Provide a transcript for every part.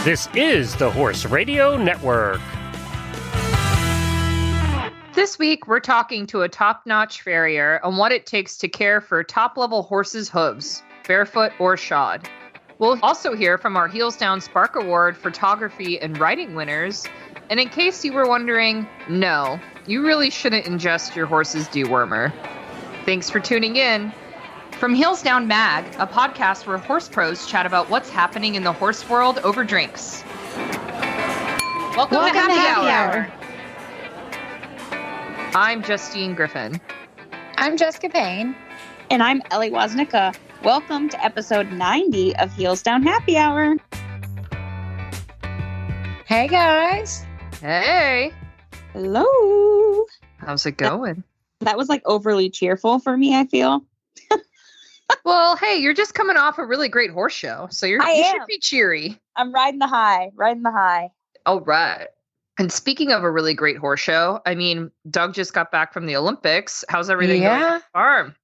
This is the Horse Radio Network. This week, we're talking to a top-notch farrier on what it takes to care for top-level horses' hooves, barefoot or shod. We'll also hear from our Heels Down Spark Award photography and writing winners. And in case you were wondering, no, you really shouldn't ingest your horse's dewormer. Thanks for tuning in. From Heels Down Mag, a podcast where horse pros chat about what's happening in the horse world over drinks. Welcome to Happy Hour. I'm Justine Griffin. I'm Jessica Payne. And I'm Ellie Woznicka. Welcome to episode 90 of Heels Down Happy Hour. Hey, guys. Hey. Hello. How's it going? That was like overly cheerful for me, I feel. Well, hey, you're just coming off a really great horse show, so you should be cheery. I'm riding the high. All right. And speaking of a really great horse show, I mean, Doug just got back from the Olympics. How's everything going on the farm?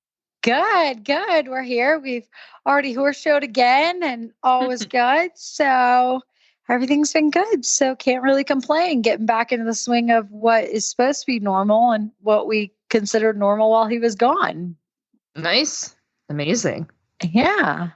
Good. We're here. We've already horse showed again and all was good. So everything's been good. So can't really complain. Getting back into the swing of what is supposed to be normal and what we considered normal while he was gone. Nice. Amazing. Yeah.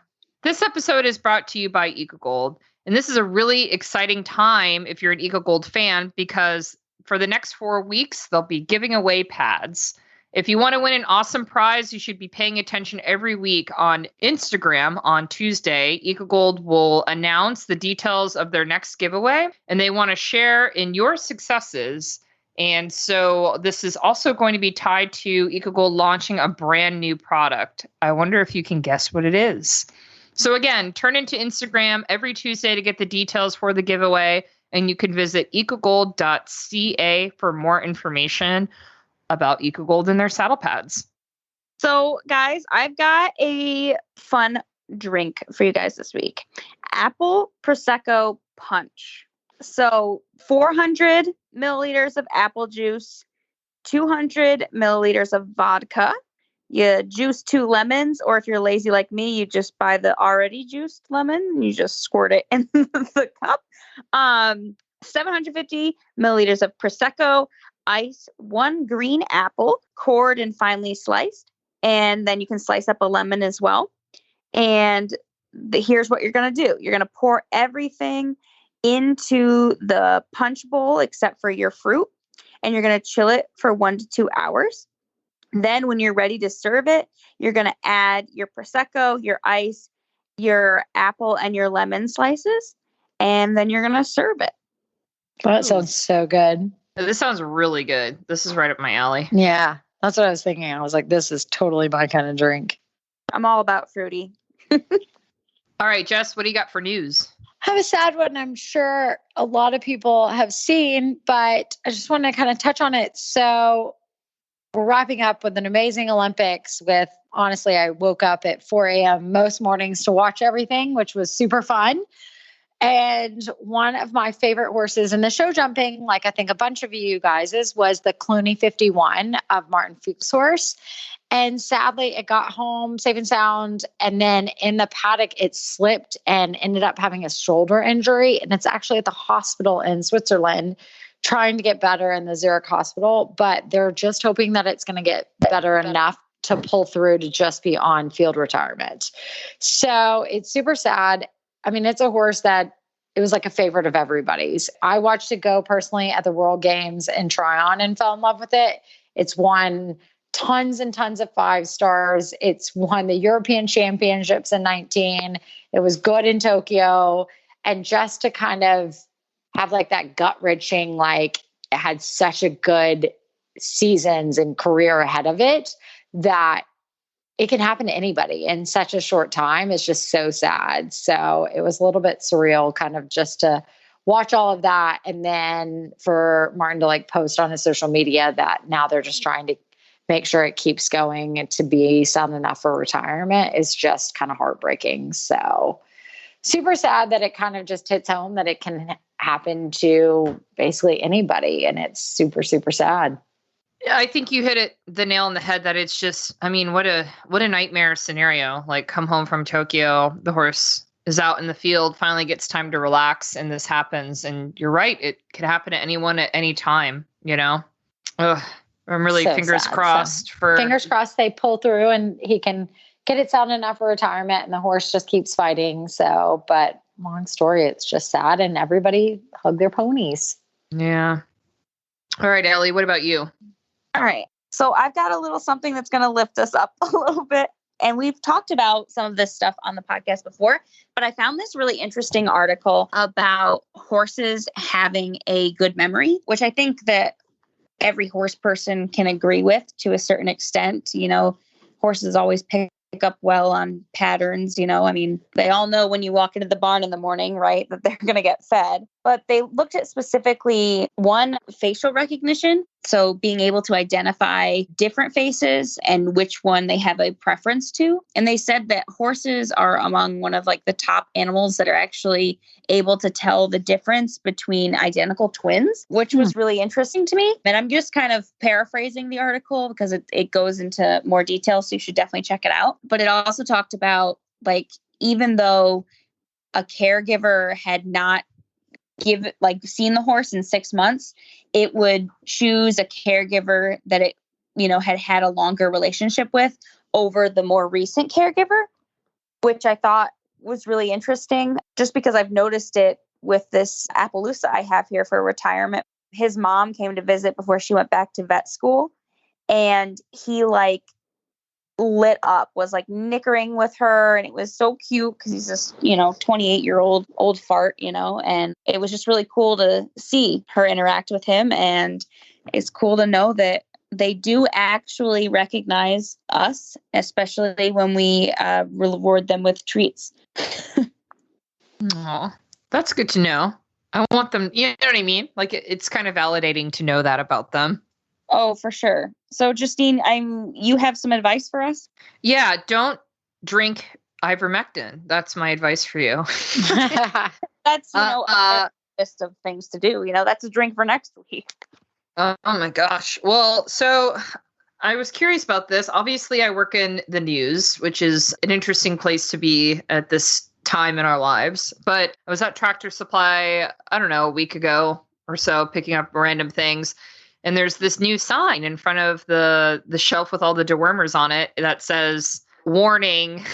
This episode is brought to you by EcoGold. And this is a really exciting time if you're an EcoGold fan, because for the next 4 weeks, they'll be giving away pads. If you want to win an awesome prize, you should be paying attention every week on Instagram on Tuesday. EcoGold will announce the details of their next giveaway, and they want to share in your successes. And so this is also going to be tied to EcoGold launching a brand new product. I wonder if you can guess what it is. So again, turn into Instagram every Tuesday to get the details for the giveaway. And you can visit ecogold.ca for more information about EcoGold and their saddle pads. So guys, I've got a fun drink for you guys this week. Apple Prosecco Punch. So 400 milliliters of apple juice, 200 milliliters of vodka. You juice 2 lemons, or if you're lazy like me, you just buy the already juiced lemon and you just squirt it in the cup. 750 milliliters of Prosecco, ice, 1 green apple, cored and finely sliced. And then you can slice up a lemon as well. And here's what you're going to do. You're going to pour everything into the punch bowl except for your fruit, and you're going to chill it for 1 to 2 hours. Then when you're ready to serve it, you're going to add your Prosecco, your ice, your apple, and your lemon slices, and then you're going to serve it. Well, that sounds so good. This sounds really good. This is right up my alley. Yeah, that's what I was thinking. I was like, this is totally my kind of drink. I'm all about fruity. All right, Jess, what do you got for news? I have a sad one I'm sure a lot of people have seen, but I just want to kind of touch on it. So we're wrapping up with an amazing Olympics with, honestly, I woke up at 4 a.m. most mornings to watch everything, which was super fun. And one of my favorite horses in the show jumping, like I think a bunch of you guys was the Clooney 51 of Martin Fuchs' horse. And sadly, it got home safe and sound. And then in the paddock, it slipped and ended up having a shoulder injury. And it's actually at the hospital in Switzerland trying to get better in the Zurich hospital. But they're just hoping that it's going to get better enough to pull through to just be on field retirement. So it's super sad. I mean, it's a horse that it was like a favorite of everybody's. I watched it go personally at the World Games in Tryon and fell in love with it. It's won tons and tons of 5 stars. It's won the European Championships in 19. It was good in Tokyo. And just to kind of have like that gut wrenching, like it had such a good seasons and career ahead of it that it can happen to anybody in such a short time. It's just so sad. So it was a little bit surreal kind of just to watch all of that. And then for Martin to like post on his social media that now they're just trying to make sure it keeps going and to be sound enough for retirement is just kind of heartbreaking. So super sad that it kind of just hits home that it can happen to basically anybody. And it's super, super sad. I think you hit the nail on the head that it's just, I mean, what a nightmare scenario. Like come home from Tokyo, the horse is out in the field, finally gets time to relax, and this happens. And you're right, it could happen to anyone at any time, you know? Ugh, I'm really So fingers sad. crossed for Fingers crossed they pull through and he can get it sound enough for retirement and the horse just keeps fighting. So, but long story, it's just sad and everybody hug their ponies. Yeah. All right, Ellie, what about you? All right. So I've got a little something that's going to lift us up a little bit. And we've talked about some of this stuff on the podcast before, but I found this really interesting article about horses having a good memory, which I think that every horse person can agree with to a certain extent. You know, horses always pick up well on patterns. You know, I mean, they all know when you walk into the barn in the morning, right, that they're going to get fed. But they looked at specifically one, facial recognition. So being able to identify different faces and which one they have a preference to. And they said that horses are among one of like the top animals that are actually able to tell the difference between identical twins, which was really interesting to me. And I'm just kind of paraphrasing the article because it goes into more detail. So you should definitely check it out. But it also talked about like, even though a caregiver had not seen the horse in 6 months, it would choose a caregiver that it, you know, had a longer relationship with over the more recent caregiver, which I thought was really interesting just because I've noticed it with this Appaloosa I have here for retirement. His mom came to visit before she went back to vet school, and he like lit up, was like nickering with her, and it was so cute because he's this, you know, 28-year-old old fart, you know, and it was just really cool to see her interact with him. And it's cool to know that they do actually recognize us, especially when we reward them with treats. Oh, that's good to know. I want them, you know what I mean? Like it's kind of validating to know that about them. Oh, for sure. So, Justine, you have some advice for us? Yeah, don't drink ivermectin. That's my advice for you. That's, you know, a list of things to do. You know, that's a drink for next week. Oh my gosh. Well, so I was curious about this. Obviously, I work in the news, which is an interesting place to be at this time in our lives. But I was at Tractor Supply, I don't know, a week ago or so, picking up random things. And there's this new sign in front of the shelf with all the dewormers on it that says, warning,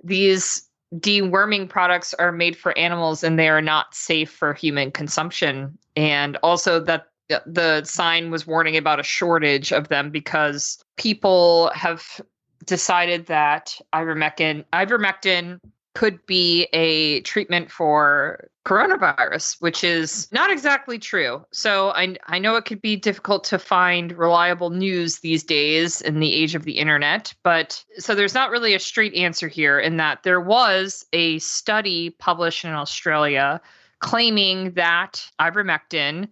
these deworming products are made for animals and they are not safe for human consumption. And also that the sign was warning about a shortage of them because people have decided that ivermectin could be a treatment for coronavirus, which is not exactly true. So I know it could be difficult to find reliable news these days in the age of the internet, but so there's not really a straight answer here in that there was a study published in Australia claiming that ivermectin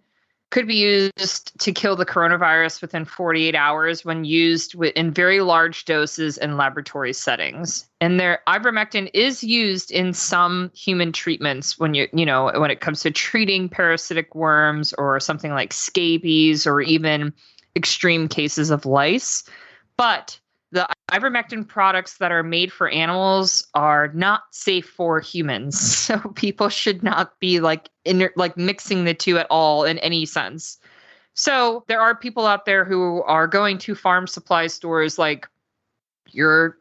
could be used to kill the coronavirus within 48 hours when used in very large doses in laboratory settings. And ivermectin is used in some human treatments when when it comes to treating parasitic worms or something like scabies or even extreme cases of lice. But the ivermectin products that are made for animals are not safe for humans. So people should not be mixing the two at all in any sense. So there are people out there who are going to farm supply stores like your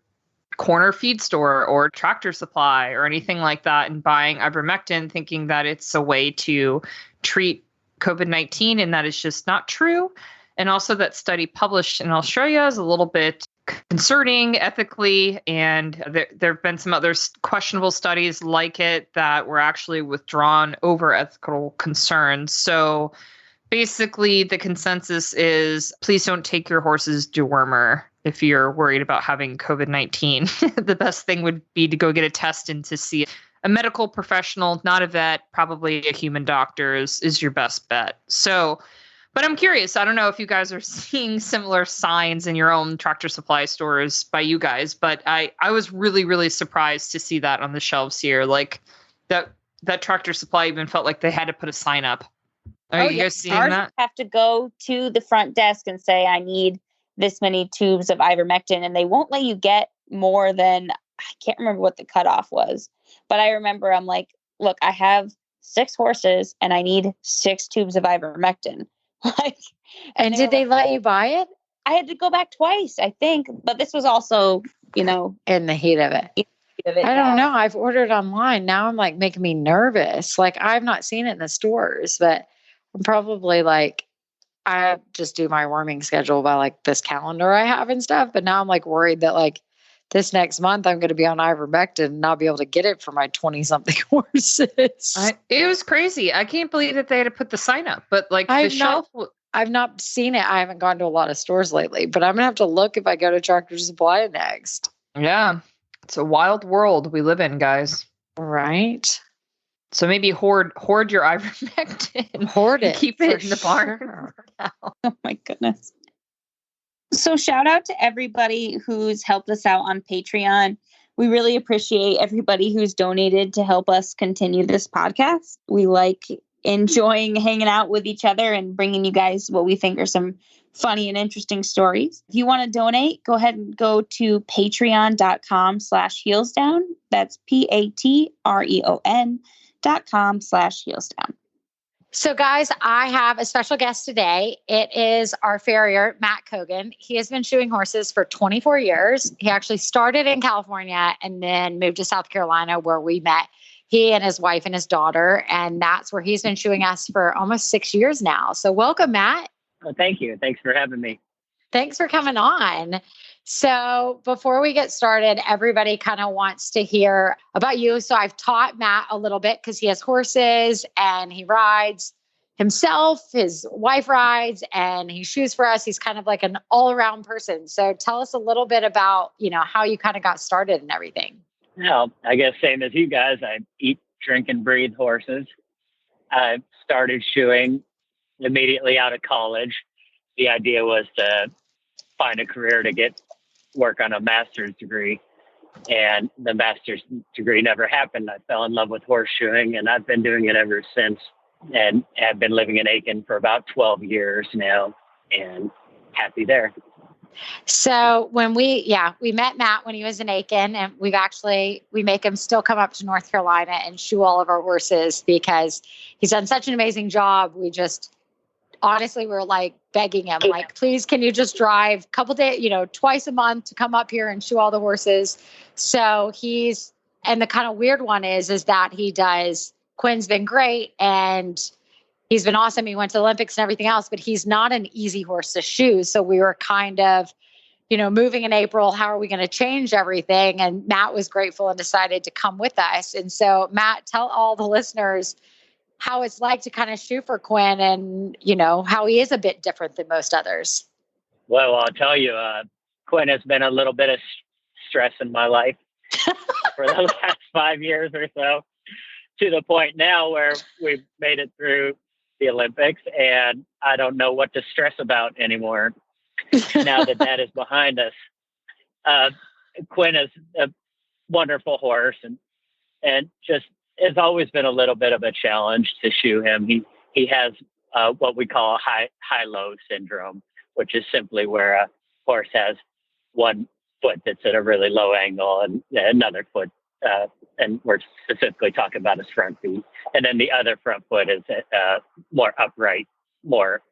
corner feed store or Tractor Supply or anything like that and buying ivermectin thinking that it's a way to treat COVID-19, and that is just not true. And also that study published in Australia is a little bit concerning ethically, and there have been some other questionable studies like it that were actually withdrawn over ethical concerns. So basically the consensus is please don't take your horse's dewormer if you're worried about having COVID-19. The best thing would be to go get a test and to see a medical professional, not a vet, probably a human doctor is your best bet. So but I'm curious. I don't know if you guys are seeing similar signs in your own Tractor Supply stores by you guys, but I was really, really surprised to see that on the shelves here. Like that Tractor Supply even felt like they had to put a sign up. Are you guys seeing Ours that? Have to go to the front desk and say, I need this many tubes of ivermectin, and they won't let you get more than, can't remember what the cutoff was, but I remember I'm like, look, I have 6 horses and I need 6 tubes of ivermectin. Like, and did they let you buy it? I had to go back twice, I think, but this was also, in the heat of it. I don't know. I've ordered online. Now I'm like making me nervous. Like I've not seen it in the stores, but I'm probably like, I just do my worming schedule by like this calendar I have and stuff. But now I'm like worried that like this next month I'm going to be on ivermectin and not be able to get it for my 20 something horses. It was crazy. I can't believe that they had to put the sign up, but like shelf. I've not seen it. I haven't gone to a lot of stores lately, but I'm going to have to look if I go to Tractor Supply next. Yeah. It's a wild world we live in, guys. Right. So maybe hoard your ivermectin. Hoard it. Keep it in the barn. Sure. Oh my goodness. So shout out to everybody who's helped us out on Patreon. We really appreciate everybody who's donated to help us continue this podcast. We like enjoying hanging out with each other and bringing you guys what we think are some funny and interesting stories. If you want to donate, go ahead and go to patreon.com/heelsdown. That's patreon.com/heelsdown. So guys, I have a special guest today. It is our farrier, Matt Cogan. He has been shoeing horses for 24 years. He actually started in California and then moved to South Carolina where we met. He and his wife and his daughter, and that's where he's been shoeing us for almost 6 years now. So welcome, Matt. Well, thank you. Thanks for having me. Thanks for coming on. So before we get started, everybody kind of wants to hear about you. So I've taught Matt a little bit because he has horses and he rides himself. His wife rides and he shoes for us. He's kind of like an all-around person. So tell us a little bit about, how you kind of got started and everything. Well, I guess same as you guys, I eat, drink, and breathe horses. I started shoeing immediately out of college. The idea was to find a career to get work on a master's degree, and the master's degree never happened. I fell in love with horseshoeing, and I've been doing it ever since, and have been living in Aiken for about 12 years now, and happy there. So when we met Matt when he was in Aiken, and we make him still come up to North Carolina and shoe all of our horses because he's done such an amazing job. We just, honestly, we're like begging him, like, please, can you just drive a couple days, twice a month to come up here and shoe all the horses. So and the kind of weird one is that Quinn's been great and he's been awesome. He went to the Olympics and everything else, but he's not an easy horse to shoe. So we were kind of, moving in April, how are we going to change everything? And Matt was grateful and decided to come with us. And so Matt, tell all the listeners how it's like to kind of shoe for Quinn and, how he is a bit different than most others. Well, I'll tell you, Quinn has been a little bit of stress in my life for the last 5 years or so, to the point now where we've made it through the Olympics and I don't know what to stress about anymore now that is behind us. Quinn is a wonderful horse and just has always been a little bit of a challenge to shoe him. He has what we call high-low syndrome, which is simply where a horse has one foot that's at a really low angle and another foot, and we're specifically talking about his front feet. And then the other front foot is more upright, more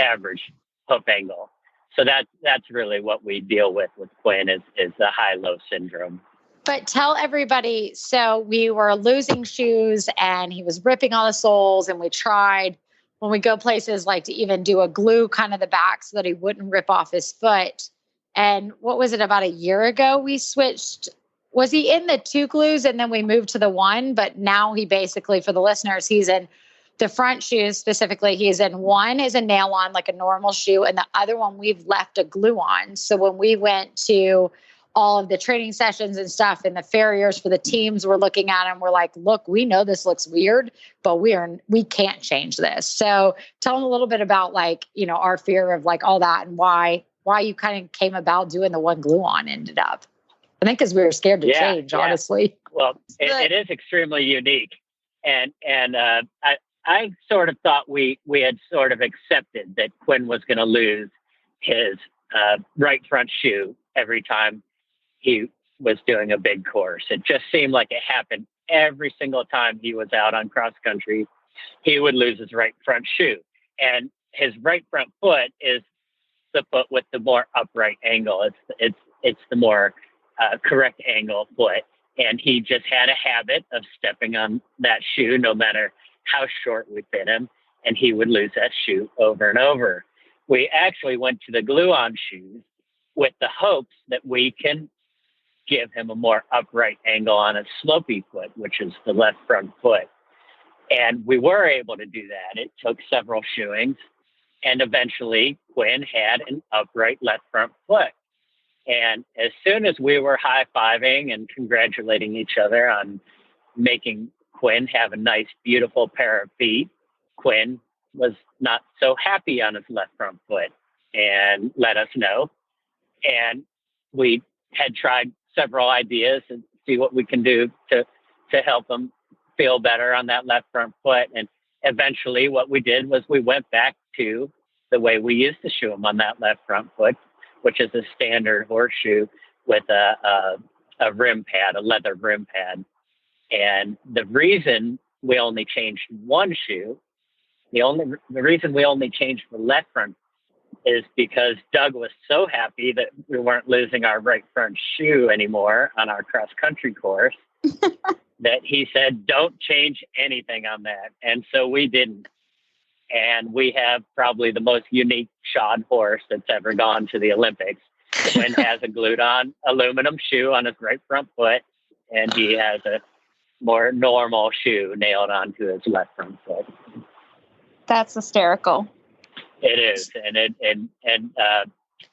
average hoof angle. So that's really what we deal with Quinn is the high-low syndrome. But tell everybody, so we were losing shoes and he was ripping all the soles, and we tried when we go places like to even do a glue kind of the back so that he wouldn't rip off his foot. And what was it, about a year ago we switched? Was he in the 2 glues and then we moved to the 1? But now he basically, for the listeners, he's in the front shoes specifically. He's in 1 is a nail on, like a normal shoe, and the other one we've left a glue on. So when we went to all of the training sessions and stuff, and the farriers for the teams were looking at him, we're like, look, we know this looks weird, but we can't change this. So tell them a little bit about our fear of all that and why you kind of came about doing the 1 glue on ended up. I think because we were scared to change, honestly. Well, it is extremely unique. And I sort of thought we had sort of accepted that Quinn was going to lose his right front shoe every time he was doing a big course. It just seemed like it happened every single time he was out on cross country. He would lose his right front shoe, and his right front foot is the foot with the more upright angle. It's the more correct angle foot, and he just had a habit of stepping on that shoe no matter how short we fit him, and he would lose that shoe over and over. We actually went to the glue-on shoes with the hopes that we can give him a more upright angle on a slopey foot, which is the left front foot. And we were able to do that. It took several shoeings, and eventually Quinn had an upright left front foot. And as soon as we were high-fiving and congratulating each other on making Quinn have a nice, beautiful pair of feet, Quinn was not so happy on his left front foot and let us know. And we had tried several ideas and see what we can do to help him feel better on that left front foot. And eventually what we did was we went back to the way we used to shoe him on that left front foot, which is a standard horseshoe with a rim pad, a leather rim pad. And the reason we only changed one shoe, the reason we only changed the left front is because Doug was so happy that we weren't losing our right front shoe anymore on our cross country course that he said, don't change anything on that. And so we didn't. And we have probably the most unique shod horse that's ever gone to the Olympics. Quinn has a glued-on aluminum shoe on his right front foot, and he has a more normal shoe nailed onto his left front foot. That's hysterical. It is, and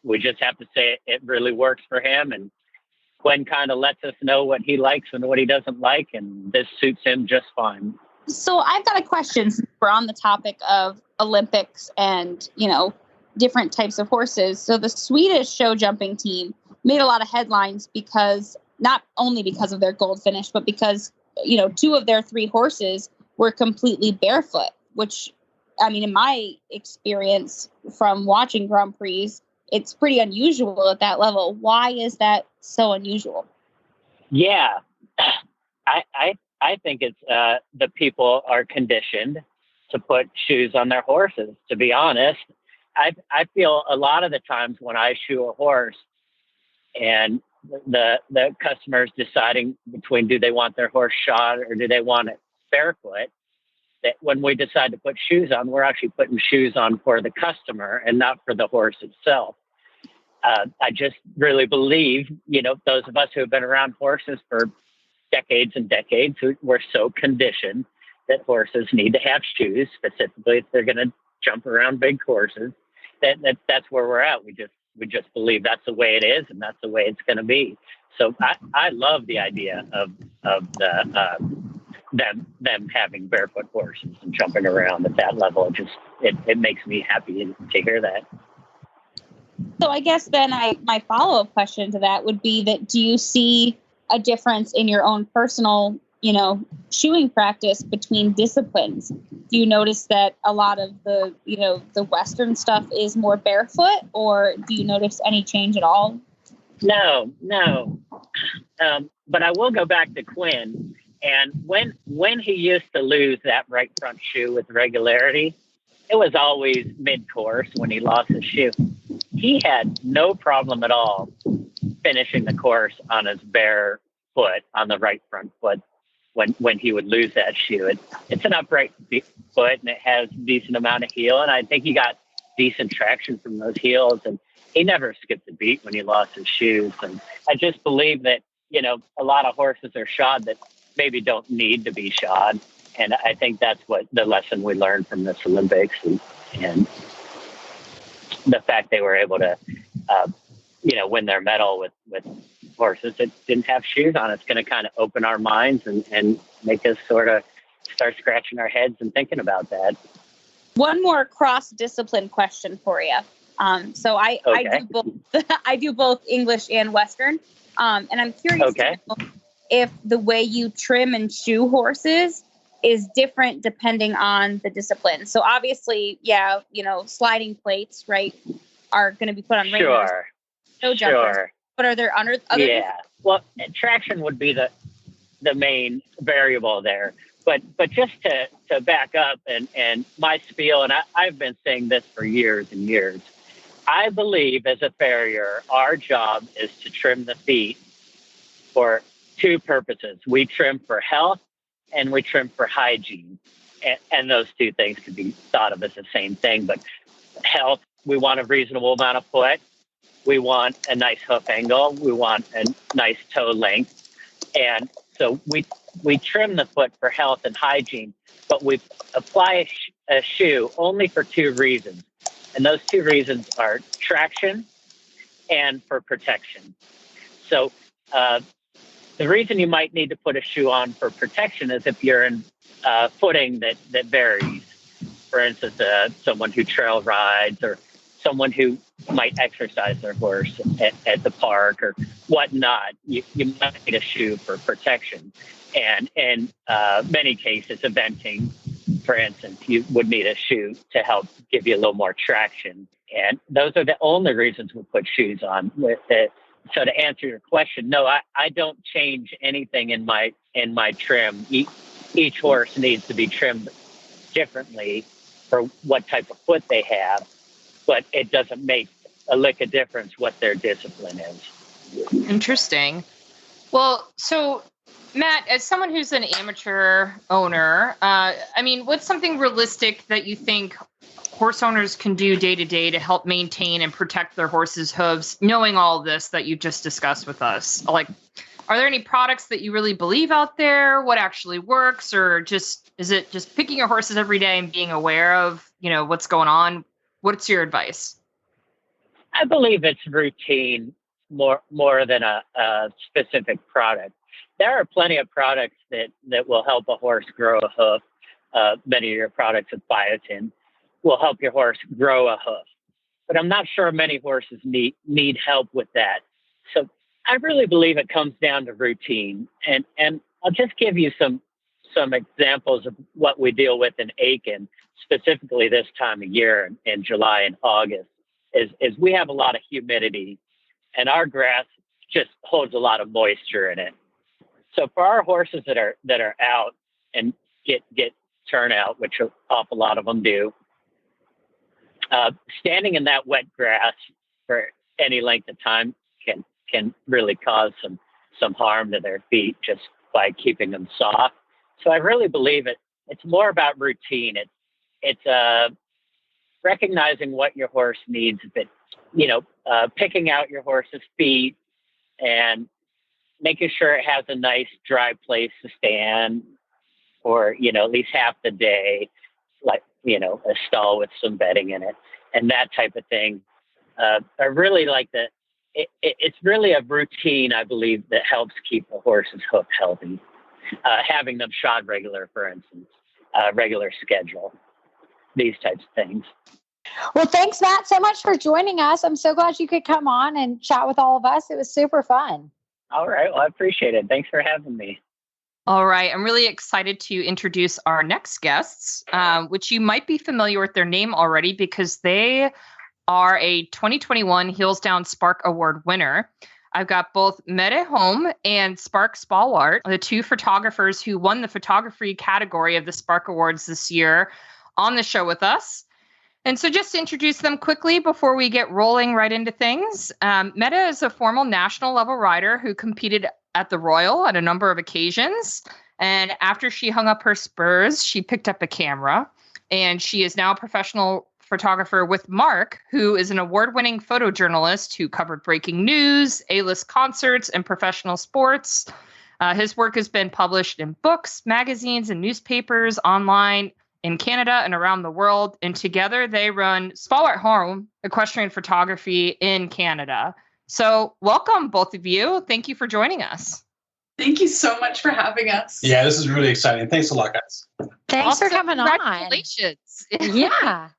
we just have to say it really works for him. And Quinn kind of lets us know what he likes and what he doesn't like, and this suits him just fine. So I've got a question. We're on the topic of Olympics and, different types of horses. So the Swedish show jumping team made a lot of headlines because not only because of their gold finish, but because, 2 of their 3 horses were completely barefoot, which, in my experience from watching Grand Prix, it's pretty unusual at that level. Why is that so unusual? Yeah, I think it's the people are conditioned to put shoes on their horses. To be honest, I feel a lot of the times when I shoe a horse and the customer's deciding between do they want their horse shod or do they want it barefoot, that when we decide to put shoes on, we're actually putting shoes on for the customer and not for the horse itself. I just really believe, those of us who have been around horses for decades and decades, we're so conditioned that horses need to have shoes, specifically if they're going to jump around big courses. That's where we're at. We just believe that's the way it is, and that's the way it's going to be. So I love the idea of them having barefoot horses and jumping around at that level. It makes me happy to hear that. So I guess then my follow-up question to that would be that do you see a difference in your own personal, shoeing practice between disciplines? Do you notice that a lot of the, the Western stuff is more barefoot, or do you notice any change at all? No. But I will go back to Quinn. And when he used to lose that right front shoe with regularity, it was always mid-course when he lost his shoe. He had no problem at all finishing the course on his bare foot, on the right front foot, when he would lose that shoe. It's an upright foot, and it has a decent amount of heel, and I think he got decent traction from those heels, and he never skipped a beat when he lost his shoes. And I just believe that, a lot of horses are shod that maybe don't need to be shod, and I think that's what the lesson we learned from this Olympics, and the fact they were able to, win their medal with horses that didn't have shoes on. It's going to kind of open our minds and make us sort of start scratching our heads and thinking about that. One more cross-discipline question for you. So I do both. I do both English and Western, and I'm curious to know if the way you trim and shoe horses is different depending on the discipline. So obviously, sliding plates, right, are going to be put on reindeers. Sure. But are there other? Yeah. Well, traction would be the main variable there. But just to back up and my spiel, and I've been saying this for years and years, I believe as a farrier, our job is to trim the feet for two purposes. We trim for health and we trim for hygiene. And those two things could be thought of as the same thing. But health, we want a reasonable amount of foot. We want a nice hoof angle. We want a nice toe length. And so we trim the foot for health and hygiene, but we apply a shoe only for two reasons. And those two reasons are traction and for protection. So the reason you might need to put a shoe on for protection is if you're in footing that varies. For instance, someone who trail rides or someone who might exercise their horse at the park or whatnot, you might need a shoe for protection. And in many cases, eventing, for instance, you would need a shoe to help give you a little more traction. And those are the only reasons we put shoes on with it. So to answer your question, no, I don't change anything in my trim. Each horse needs to be trimmed differently for what type of foot they have, but it doesn't make a lick of difference what their discipline is. Interesting. Well, so Matt, as someone who's an amateur owner, what's something realistic that you think horse owners can do day to day to help maintain and protect their horses' hooves, knowing all this that you've just discussed with us? Like, are there any products that you really believe out there? What actually works? Or is it just picking your horses every day and being aware of, what's going on? What's your advice? I believe it's routine more than a specific product. There are plenty of products that will help a horse grow a hoof. Many of your products with biotin will help your horse grow a hoof. But I'm not sure many horses need help with that. So I really believe it comes down to routine. And I'll just give you some examples of what we deal with in Aiken, specifically this time of year in July and August, is we have a lot of humidity and our grass just holds a lot of moisture in it. So for our horses that are out and get turnout, which an awful lot of them do, standing in that wet grass for any length of time can really cause some harm to their feet just by keeping them soft. So I really believe it's more about routine. It's recognizing what your horse needs, but picking out your horse's feet and making sure it has a nice dry place to stand for at least half the day, like a stall with some bedding in it and that type of thing. I really like that. It's really a routine, I believe, that helps keep a horse's hoof healthy. Having them shod regular, for instance, regular schedule, these types of things. Well, thanks, Matt, so much for joining us. I'm so glad you could come on and chat with all of us. It was super fun. All right. Well, I appreciate it. Thanks for having me. All right. I'm really excited to introduce our next guests, which you might be familiar with their name already because they are a 2021 Heels Down Spark Award winner. I've got both Mayhem and Spark Spallart, the two photographers who won the photography category of the Spark Awards this year, on the show with us. And so just to introduce them quickly before we get rolling right into things, Meta is a former national level rider who competed at the Royal on a number of occasions. And after she hung up her spurs, she picked up a camera. And she is now a professional photographer with Mark, who is an award-winning photojournalist who covered breaking news, A-list concerts, and professional sports. His work has been published in books, magazines, and newspapers, online in Canada and around the world. And together they run Spallart Home Equestrian Photography in Canada. So welcome, both of you. Thank you for joining us. Thank you so much for having us. Yeah, this is really exciting. Thanks a lot, guys. Thanks for coming on. Congratulations. Yeah.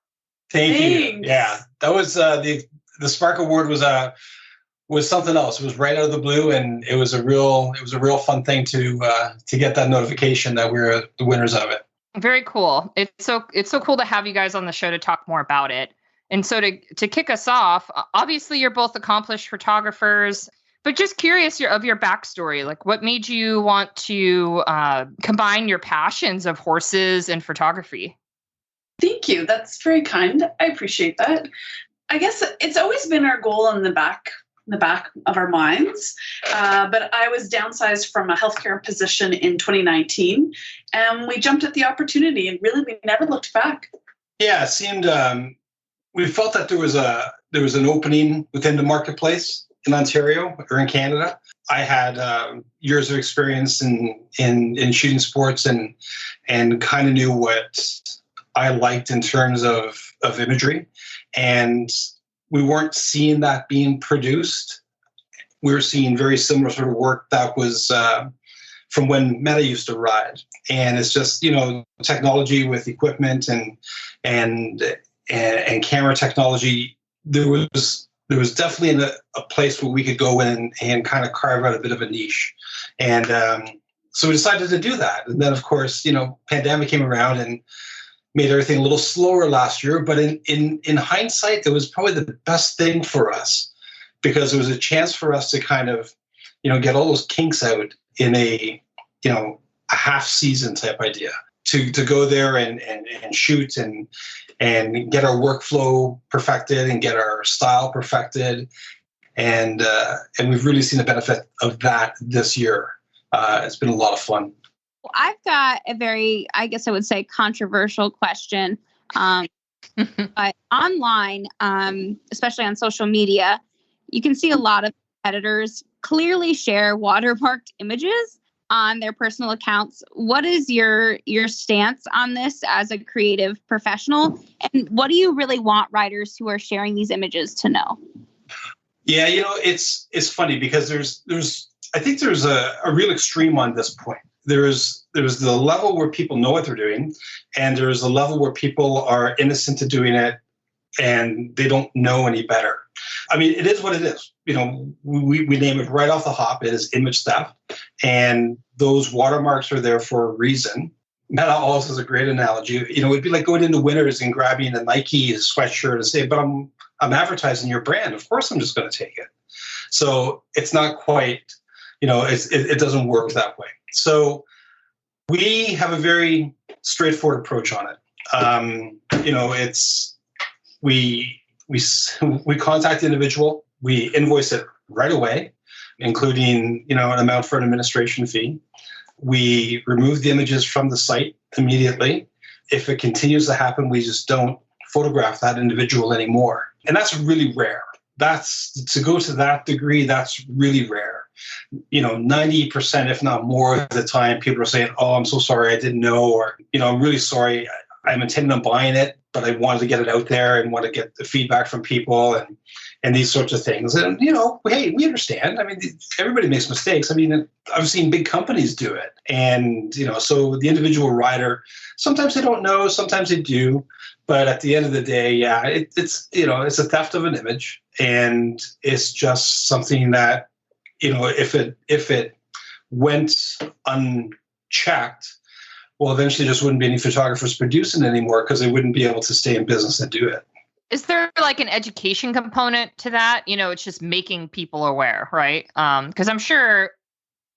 Thank you. Thanks. Yeah, that was the Spark Award was something else. It was right out of the blue, and it was a real fun thing to get that notification that we're the winners of it. Very cool. It's so cool to have you guys on the show to talk more about it. And so to kick us off, obviously you're both accomplished photographers. But just curious of your backstory, like what made you want to combine your passions of horses and photography? Thank you. That's very kind. I appreciate that. I guess it's always been our goal in the back of our minds. But I was downsized from a healthcare position in 2019, and we jumped at the opportunity, and really we never looked back. Yeah, it seemed we felt that there was an opening within the marketplace in Ontario or in Canada. I had years of experience in shooting sports and kind of knew what I liked in terms of imagery, and we weren't seeing that being produced. We were seeing very similar sort of work that was from when Meta used to ride, and it's just technology with equipment and camera technology. There was definitely a place where we could go in and kind of carve out a bit of a niche. And so we decided to do that. And then, of course, pandemic came around and made everything a little slower last year. But in hindsight, it was probably the best thing for us because it was a chance for us to kind of, get all those kinks out in a half season type idea. To go there and shoot and get our workflow perfected and get our style perfected, and we've really seen the benefit of that this year. It's been a lot of fun. Well, I've got a very, I guess I would say, controversial question. But online, especially on social media, you can see a lot of editors clearly share watermarked images on their personal accounts. What is your stance on this as a creative professional? And what do you really want writers who are sharing these images to know? Yeah, it's funny because I think there's a real extreme on this point. There's the level where people know what they're doing, and there's a level where people are innocent to doing it and they don't know any better. I mean, it is what it is. We name it right off the hop. It is image theft, and those watermarks are there for a reason. Meta also is a great analogy. It'd be like going into Winners and grabbing a Nike sweatshirt and say, "But I'm advertising your brand. Of course, I'm just going to take it." So it's not quite. It doesn't work that way. So we have a very straightforward approach on it. It's we contact the individual, we invoice it right away, including an amount for an administration fee. We remove the images from the site immediately. If it continues to happen, we just don't photograph that individual anymore. And that's really rare. That's to go to that degree, that's really rare. 90%, if not more of the time, people are saying, "Oh, I'm so sorry, I didn't know," or, "I'm really sorry, I'm intending on buying it, but I wanted to get it out there and want to get the feedback from people," and these sorts of things. And, hey, we understand. I mean, everybody makes mistakes. I mean, I've seen big companies do it. And, so the individual writer, sometimes they don't know, sometimes they do. But at the end of the day, yeah, it's a theft of an image. And it's just something that, if it went unchecked, well, eventually there just wouldn't be any photographers producing anymore because they wouldn't be able to stay in business and do it. Is there like an education component to that? It's just making people aware, right? Because I'm sure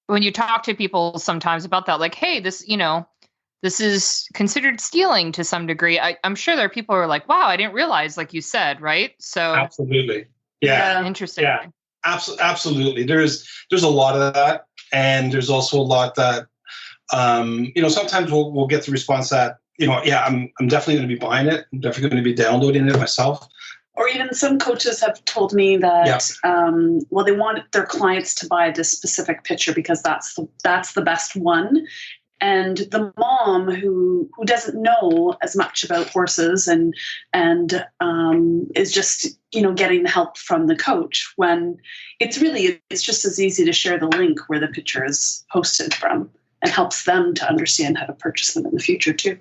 when you talk to people sometimes about that, like, hey, this is considered stealing to some degree. I'm sure there are people who are like, wow, I didn't realize, like you said, right? So absolutely. Yeah. Interesting. Yeah, absolutely. There's a lot of that. And there's also a lot that, sometimes we'll get the response that, yeah, I'm definitely going to be buying it. I'm definitely going to be downloading it myself. Or even some coaches have told me that, they want their clients to buy this specific picture because that's the best one. And the mom who doesn't know as much about horses and is just, getting the help from the coach when it's just as easy to share the link where the picture is posted from and helps them to understand how to purchase them in the future too.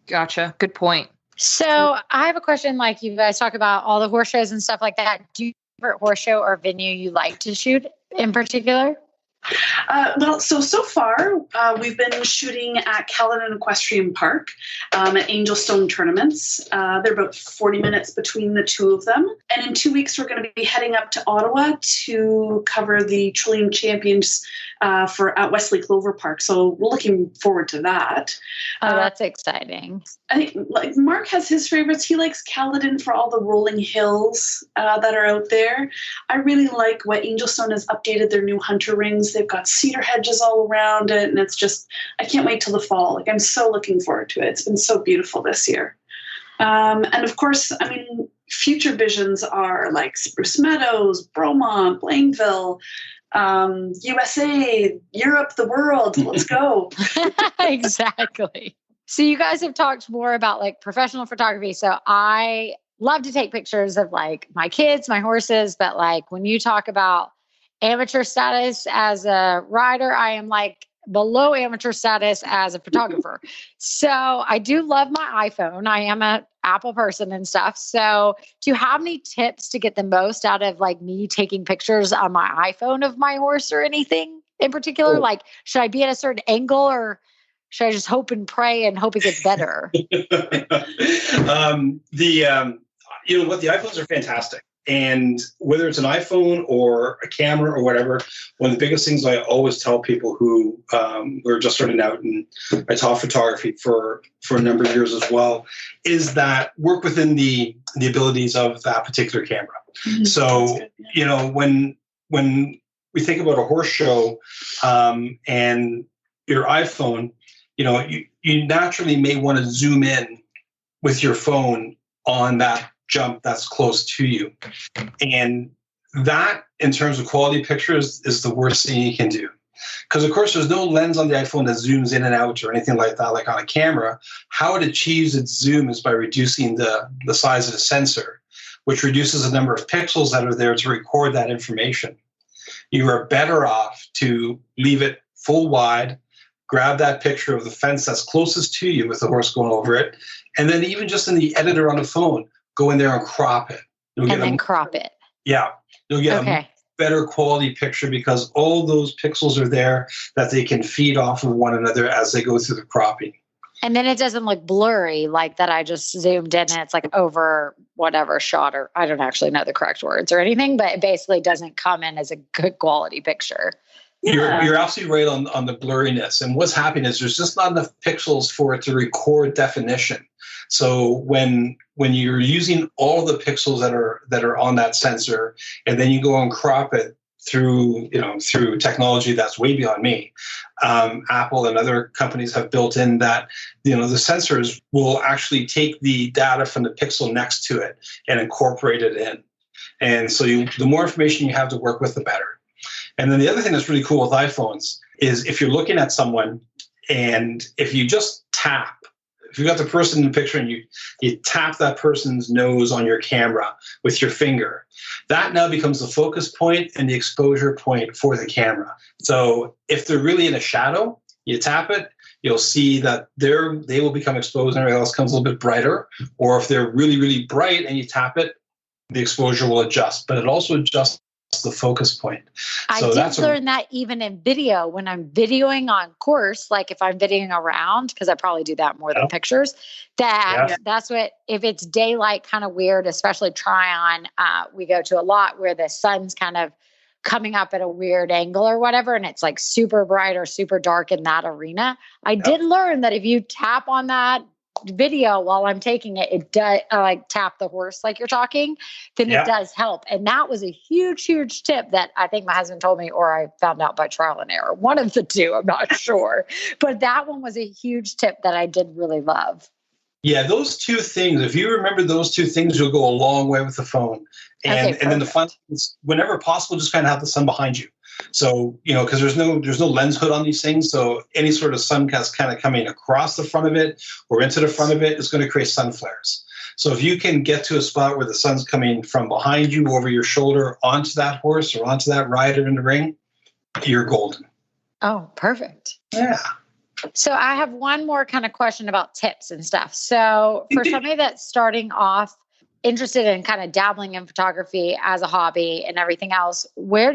Gotcha. Good point. So I have a question, like you guys talk about all the horse shows and stuff like that. Do you have a favorite horse show or venue you like to shoot in particular? So far, we've been shooting at Caledon Equestrian Park at Angel Stone tournaments. They're about 40 minutes between the two of them. And in 2 weeks, we're going to be heading up to Ottawa to cover the Trillium Champions at Wesley Clover Park. So we're looking forward to that. Oh, that's exciting. I think Mark has his favorites. He likes Caledon for all the rolling hills that are out there. I really like what Angel Stone has updated their new hunter rings. They've got cedar hedges all around it, and it's just, I can't wait till the fall. Like, I'm so looking forward to it. It's been so beautiful this year. And of course, I mean, future visions are like Spruce Meadows, Bromont, Blainville, USA, Europe, the world. Let's go. Exactly. So you guys have talked more about like professional photography. So I love to take pictures of like my kids, my horses, but like when you talk about amateur status as a rider, I am like below amateur status as a photographer. So I do love my iPhone. I am an Apple person and stuff. So do you have any tips to get the most out of like me taking pictures on my iPhone of my horse or anything in particular? Oh. Like, should I be at a certain angle or should I just hope and pray and hope it gets better? You know what? The iPhones are fantastic. And whether it's an iPhone or a camera or whatever, one of the biggest things I always tell people who are just starting out, and I taught photography for a number of years as well, is that work within the abilities of that particular camera. Mm-hmm. So, you know, when we think about a horse show and your iPhone, you know, you naturally may want to zoom in with your phone on that jump that's close to you. And that, in terms of quality pictures, is the worst thing you can do. Because, of course, there's no lens on the iPhone that zooms in and out or anything like that, like on a camera. How it achieves its zoom is by reducing the size of the sensor, which reduces the number of pixels that are there to record that information. You are better off to leave it full wide, grab that picture of the fence that's closest to you with the horse going over it, and then even just in the editor on the phone, go in there and crop it. Crop it. Yeah. You'll get a better quality picture because all those pixels are there that they can feed off of one another as they go through the cropping. And then it doesn't look blurry like that I just zoomed in and it's like over whatever shot, or I don't actually know the correct words or anything, but it basically doesn't come in as a good quality picture. Yeah. You're absolutely right on the blurriness. And what's happening is there's just not enough pixels for it to record definition. So when you're using all the pixels that are on that sensor, and then you go and crop it through technology that's way beyond me, Apple and other companies have built in that, you know, the sensors will actually take the data from the pixel next to it and incorporate it in. And so the more information you have to work with, the better. And then the other thing that's really cool with iPhones is if you're looking at someone and if you just tap, if you got the person in the picture and you tap that person's nose on your camera with your finger, that now becomes the focus point and the exposure point for the camera. So if they're really in a shadow, you tap it, you'll see that they will become exposed and everything else comes a little bit brighter. Or if they're really, really bright and you tap it, the exposure will adjust. But it also adjusts the focus point. So I did learn that even in video when I'm videoing on course, like if I'm videoing around, because I probably do that more than pictures, that's what, if it's daylight kind of weird, especially Tryon, we go to a lot where the sun's kind of coming up at a weird angle or whatever, and it's like super bright or super dark in that arena. I did learn that if you tap on that video while I'm taking it, it does like tap the horse like you're talking, then it does help. And that was a huge tip that I think my husband told me, or I found out by trial and error, one of the two, I'm not sure, but that one was a huge tip that I did really love. Yeah, those two things, if you remember those two things, you'll go a long way with the phone. And then the fun is, whenever possible, just kind of have the sun behind you. So, you know, because there's no lens hood on these things. So any sort of sun that's kind of coming across the front of it or into the front of it is going to create sun flares. So if you can get to a spot where the sun's coming from behind you, over your shoulder, onto that horse or onto that rider in the ring, you're golden. Oh, perfect. Yeah. So I have one more kind of question about tips and stuff. So for somebody that's starting off interested in kind of dabbling in photography as a hobby and everything else, what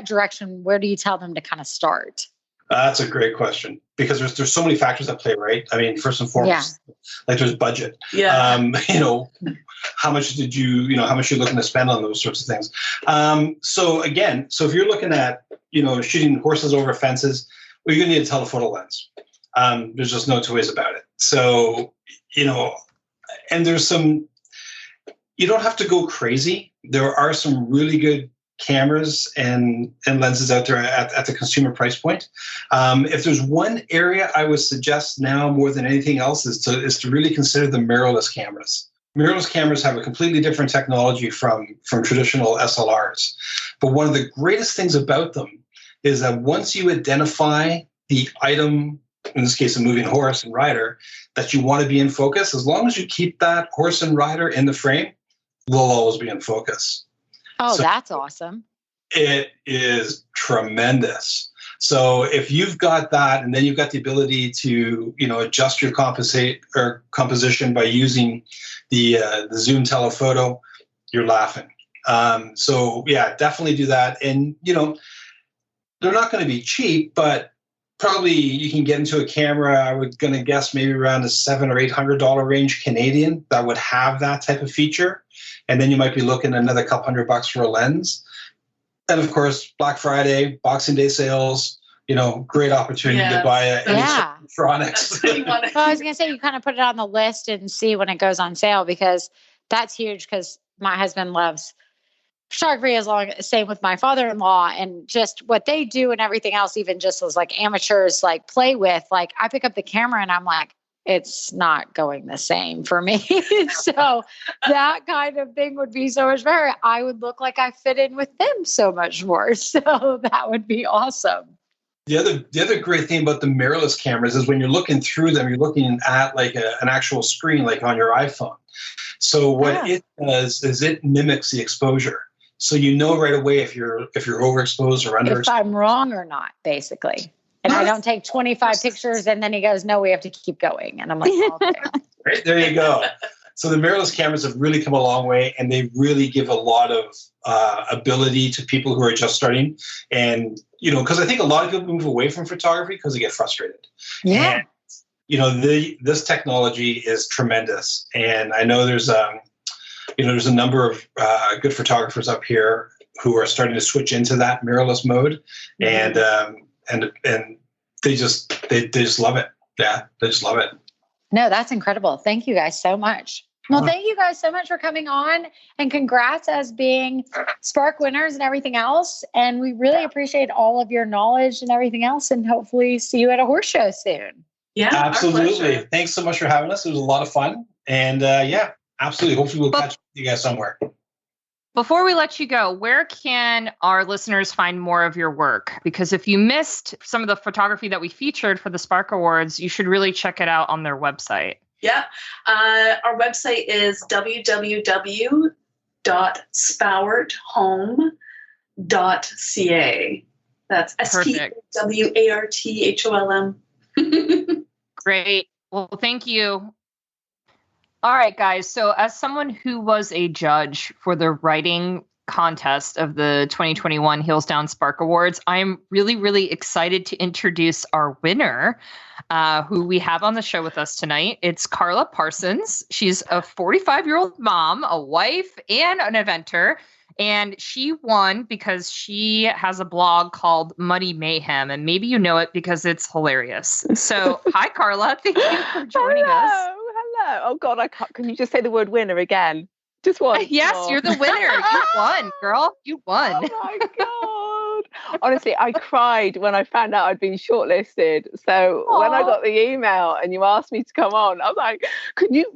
direction, where do you tell them to kind of start? That's a great question, because there's so many factors at play, right? I mean, first and foremost, like there's budget. Yeah. How much how much you're looking to spend on those sorts of things. So if you're looking at, shooting horses over fences, well, you're going to need a telephoto lens. There's just no two ways about it. So, and there's some, you don't have to go crazy. There are some really good cameras and lenses out there at the consumer price point. If there's one area I would suggest now more than anything else is to really consider the mirrorless cameras. Mirrorless cameras have a completely different technology from traditional SLRs. But one of the greatest things about them is that once you identify the item, in this case a moving horse and rider, that you want to be in focus, as long as you keep that horse and rider in the frame, they'll always be in focus. Oh, so that's awesome. It is tremendous. So if you've got that, and then you've got the ability to, adjust your composition by using the zoom telephoto, you're laughing. So yeah, definitely do that. And they're not going to be cheap, but probably you can get into a camera, I would going to guess maybe around the $700 or $800 range Canadian that would have that type of feature. And then you might be looking at another couple $100 for a lens. And of course, Black Friday, Boxing Day sales, great opportunity to buy electronics. Well, I was going to say, you kind of put it on the list and see when it goes on sale, because that's huge, because my husband loves photography same with my father-in-law, and just what they do and everything else, even just as like amateurs like play with, like I pick up the camera and I'm like, it's not going the same for me. So that kind of thing would be so much better. I would look like I fit in with them so much more. So that would be awesome. The other great thing about the mirrorless cameras is when you're looking through them, you're looking at like an actual screen, like on your iPhone. So what it does is it mimics the exposure. So right away if you're overexposed or underexposed. If I'm wrong or not, basically. And I don't take 25 pictures, and then he goes, no, we have to keep going. And I'm like, okay. Right, there you go. So the mirrorless cameras have really come a long way, and they really give a lot of ability to people who are just starting. And, because I think a lot of people move away from photography because they get frustrated. Yeah. And, this technology is tremendous. And I know there's a number of good photographers up here who are starting to switch into that mirrorless mode. And they just love it. Yeah, they just love it. No, that's incredible. Thank you guys so much. Well, thank you guys so much for coming on, and congrats as being Spark winners and everything else. And we really appreciate all of your knowledge and everything else, and hopefully see you at a horse show soon. Yeah, absolutely. Thanks so much for having us. It was a lot of fun. And absolutely. Hopefully we'll catch you guys somewhere. Before we let you go, where can our listeners find more of your work? Because if you missed some of the photography that we featured for the Spark Awards, you should really check it out on their website. Yeah. Our website is www.spowarthome.ca. That's SPWARTHOLM. Great. Well, thank you. All right, guys. So as someone who was a judge for the writing contest of the 2021 Heels Down Spark Awards, I'm really, really excited to introduce our winner, who we have on the show with us tonight. It's Carla Parsons. She's a 45-year-old mom, a wife, and an eventer. And she won because she has a blog called Muddy Mayhem. And maybe you know it because it's hilarious. So, hi, Carla. Thank you for joining us. Hello. Oh, God, I can't. Can you just say the word winner again? Just once. Yes, you're the winner. You won, girl. You won. Oh, my God. Honestly, I cried when I found out I'd been shortlisted. So when I got the email and you asked me to come on, I was like,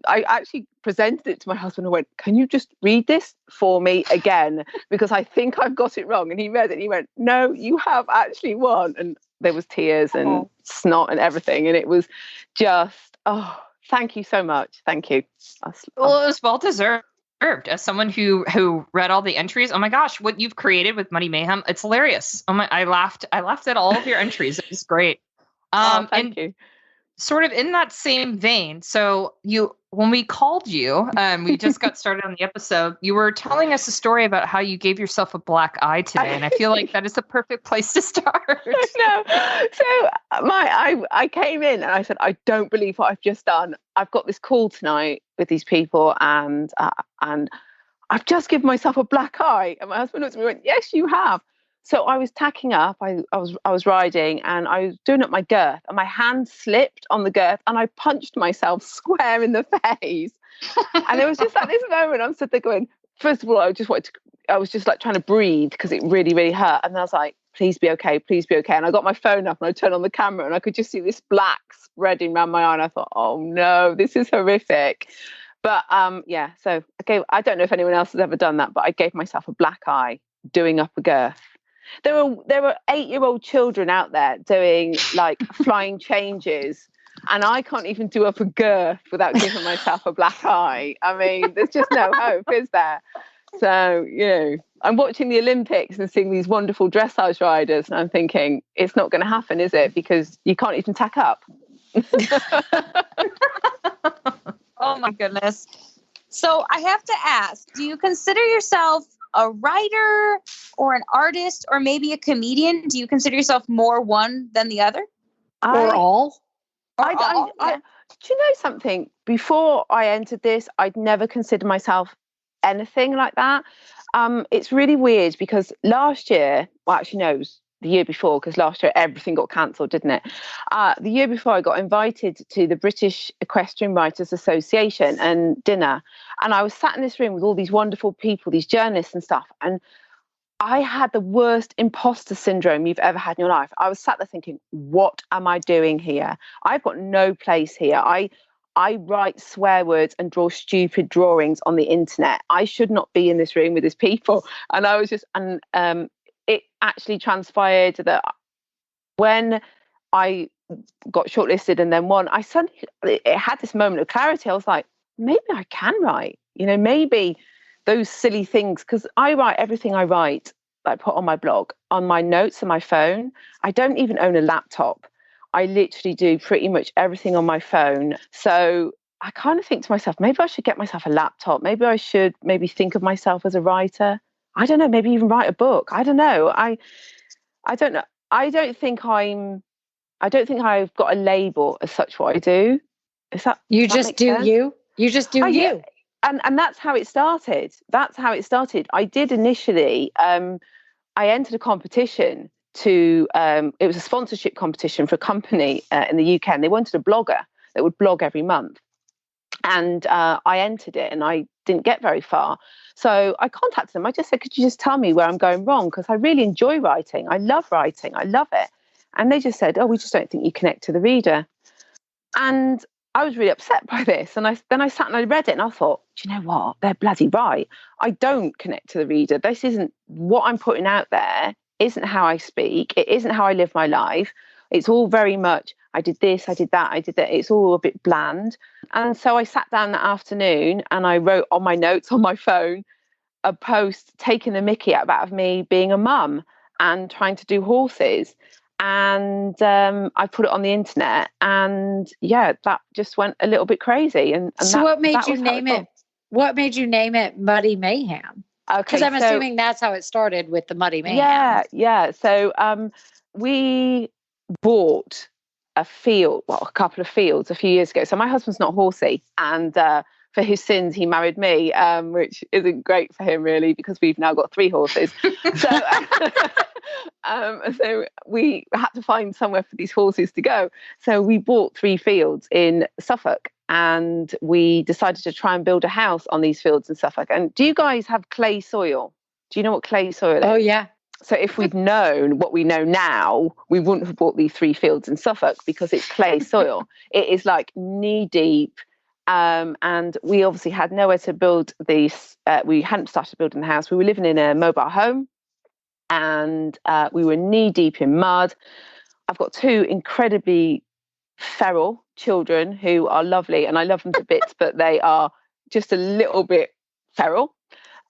I actually presented it to my husband and went, can you just read this for me again? Because I think I've got it wrong. And he read it and he went, no, you have actually won. And there was tears and snot and everything. And it was just, thank you so much. Thank you. Well, it was well deserved. As someone who read all the entries, oh my gosh, what you've created with Muddy Mayhem, it's hilarious. I laughed at all of your entries. It was great. Thank you. sort of in that same vein, so when we called you, we just got started on the episode, you were telling us a story about how you gave yourself a black eye today, and I feel like that is the perfect place to start. No. So I came in and I said, I don't believe what I've just done. I've got this call tonight with these people, and I've just given myself a black eye. And my husband looked at me and went, yes, you have. So I was tacking up, I was riding, and I was doing up my girth, and my hand slipped on the girth and I punched myself square in the face. And it was just at this moment I'm stood there going, first of all, I was just like trying to breathe because it really, really hurt. And then I was like, please be okay, please be okay. And I got my phone up and I turned on the camera and I could just see this black spreading around my eye. And I thought, oh no, this is horrific. But so I don't know if anyone else has ever done that, but I gave myself a black eye doing up a girth. There were 8-year-old children out there doing like flying changes, and I can't even do up a girth without giving myself a black eye. I mean, there's just no hope, is there? So, I'm watching the Olympics and seeing these wonderful dressage riders, and I'm thinking, it's not going to happen, is it? Because you can't even tack up. Oh my goodness. So I have to ask, do you consider yourself a writer or an artist or maybe a comedian? Do you consider yourself more one than the other? Or all? Do you know something? Before I entered this, I'd never considered myself anything like that. It's really weird because last year, well, actually no, it was the year before, because last year everything got cancelled, didn't it? The year before, I got invited to the British Equestrian Writers Association and dinner, and I was sat in this room with all these wonderful people, these journalists and stuff, and I had the worst imposter syndrome you've ever had in your life. I was sat there thinking, what am I doing here? I've got no place here. I write swear words and draw stupid drawings on the internet. I should not be in this room with these people. And I was just, it actually transpired that when I got shortlisted and then won, I suddenly it had this moment of clarity. I was like, maybe I can write, maybe those silly things, because I write everything I write, I put on my blog, on my notes on my phone. I don't even own a laptop. I literally do pretty much everything on my phone. So I kind of think to myself, maybe I should get myself a laptop. Maybe I should think of myself as a writer. I don't know, maybe even write a book. I don't know. I don't know. I don't think I've got a label as such what I do. Is that you just do sense? You just do you. Yeah. And that's how it started. I did initially, I entered a competition it was a sponsorship competition for a company in the UK, and they wanted a blogger that would blog every month. And I entered it and I didn't get very far. So I contacted them. I just said, could you just tell me where I'm going wrong? Because I really enjoy writing. I love writing. I love it. And they just said, oh, we just don't think you connect to the reader. And I was really upset by this. And then I sat and I read it and I thought, do you know what? They're bloody right. I don't connect to the reader. This isn't what I'm putting out there. Isn't how I speak. It isn't how I live my life. It's all very much, I did this, I did that, I did that. It's all a bit bland. And so I sat down that afternoon and I wrote on my notes on my phone a post taking the mickey out of me being a mum and trying to do horses. And I put it on the internet, and that just went a little bit crazy. And so what made you name it? What made you name it Muddy Mayhem? Okay, because I'm assuming that's how it started with the Muddy Mayhem. Yeah. So we bought a couple of fields a few years ago. So my husband's not horsey, and for his sins, he married me, which isn't great for him really, because we've now got 3 horses. So we had to find somewhere for these horses to go. So we bought 3 fields in Suffolk, and we decided to try and build a house on these fields in Suffolk. And do you guys have clay soil? Do you know what clay soil is? Oh, yeah. So if we'd known what we know now, we wouldn't have bought these 3 fields in Suffolk, because it's clay soil. It is like knee deep. And we obviously had nowhere to build these. We hadn't started building the house. We were living in a mobile home, and we were knee deep in mud. I've got 2 incredibly feral children who are lovely, and I love them to bits, but they are just a little bit feral.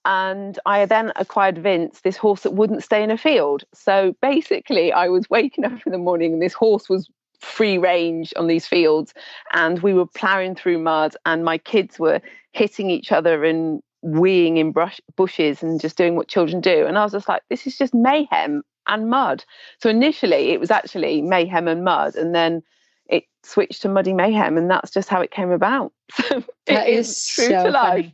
And I then acquired Vince, this horse that wouldn't stay in a field. So basically I was waking up in the morning and this horse was free range on these fields, and we were ploughing through mud, and my kids were hitting each other and weeing in bushes and just doing what children do. And I was just like, this is just mayhem and mud. So initially it was actually mayhem and mud, and then it switched to muddy mayhem, and that's just how it came about. So that is true so to life.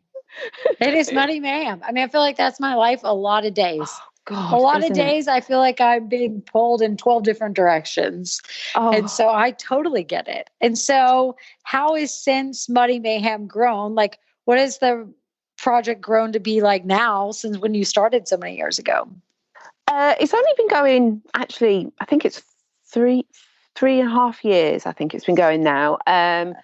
It is muddy mayhem. I mean, I feel like that's my life a lot of days. Oh, God, a lot of days I feel like I'm being pulled in 12 different directions. And so I totally get it. And so how is since Muddy Mayhem grown? Like, what has the project grown to be like now since when you started so many years ago? It's only been going, actually, I think it's three and a half years, I think it's been going now. And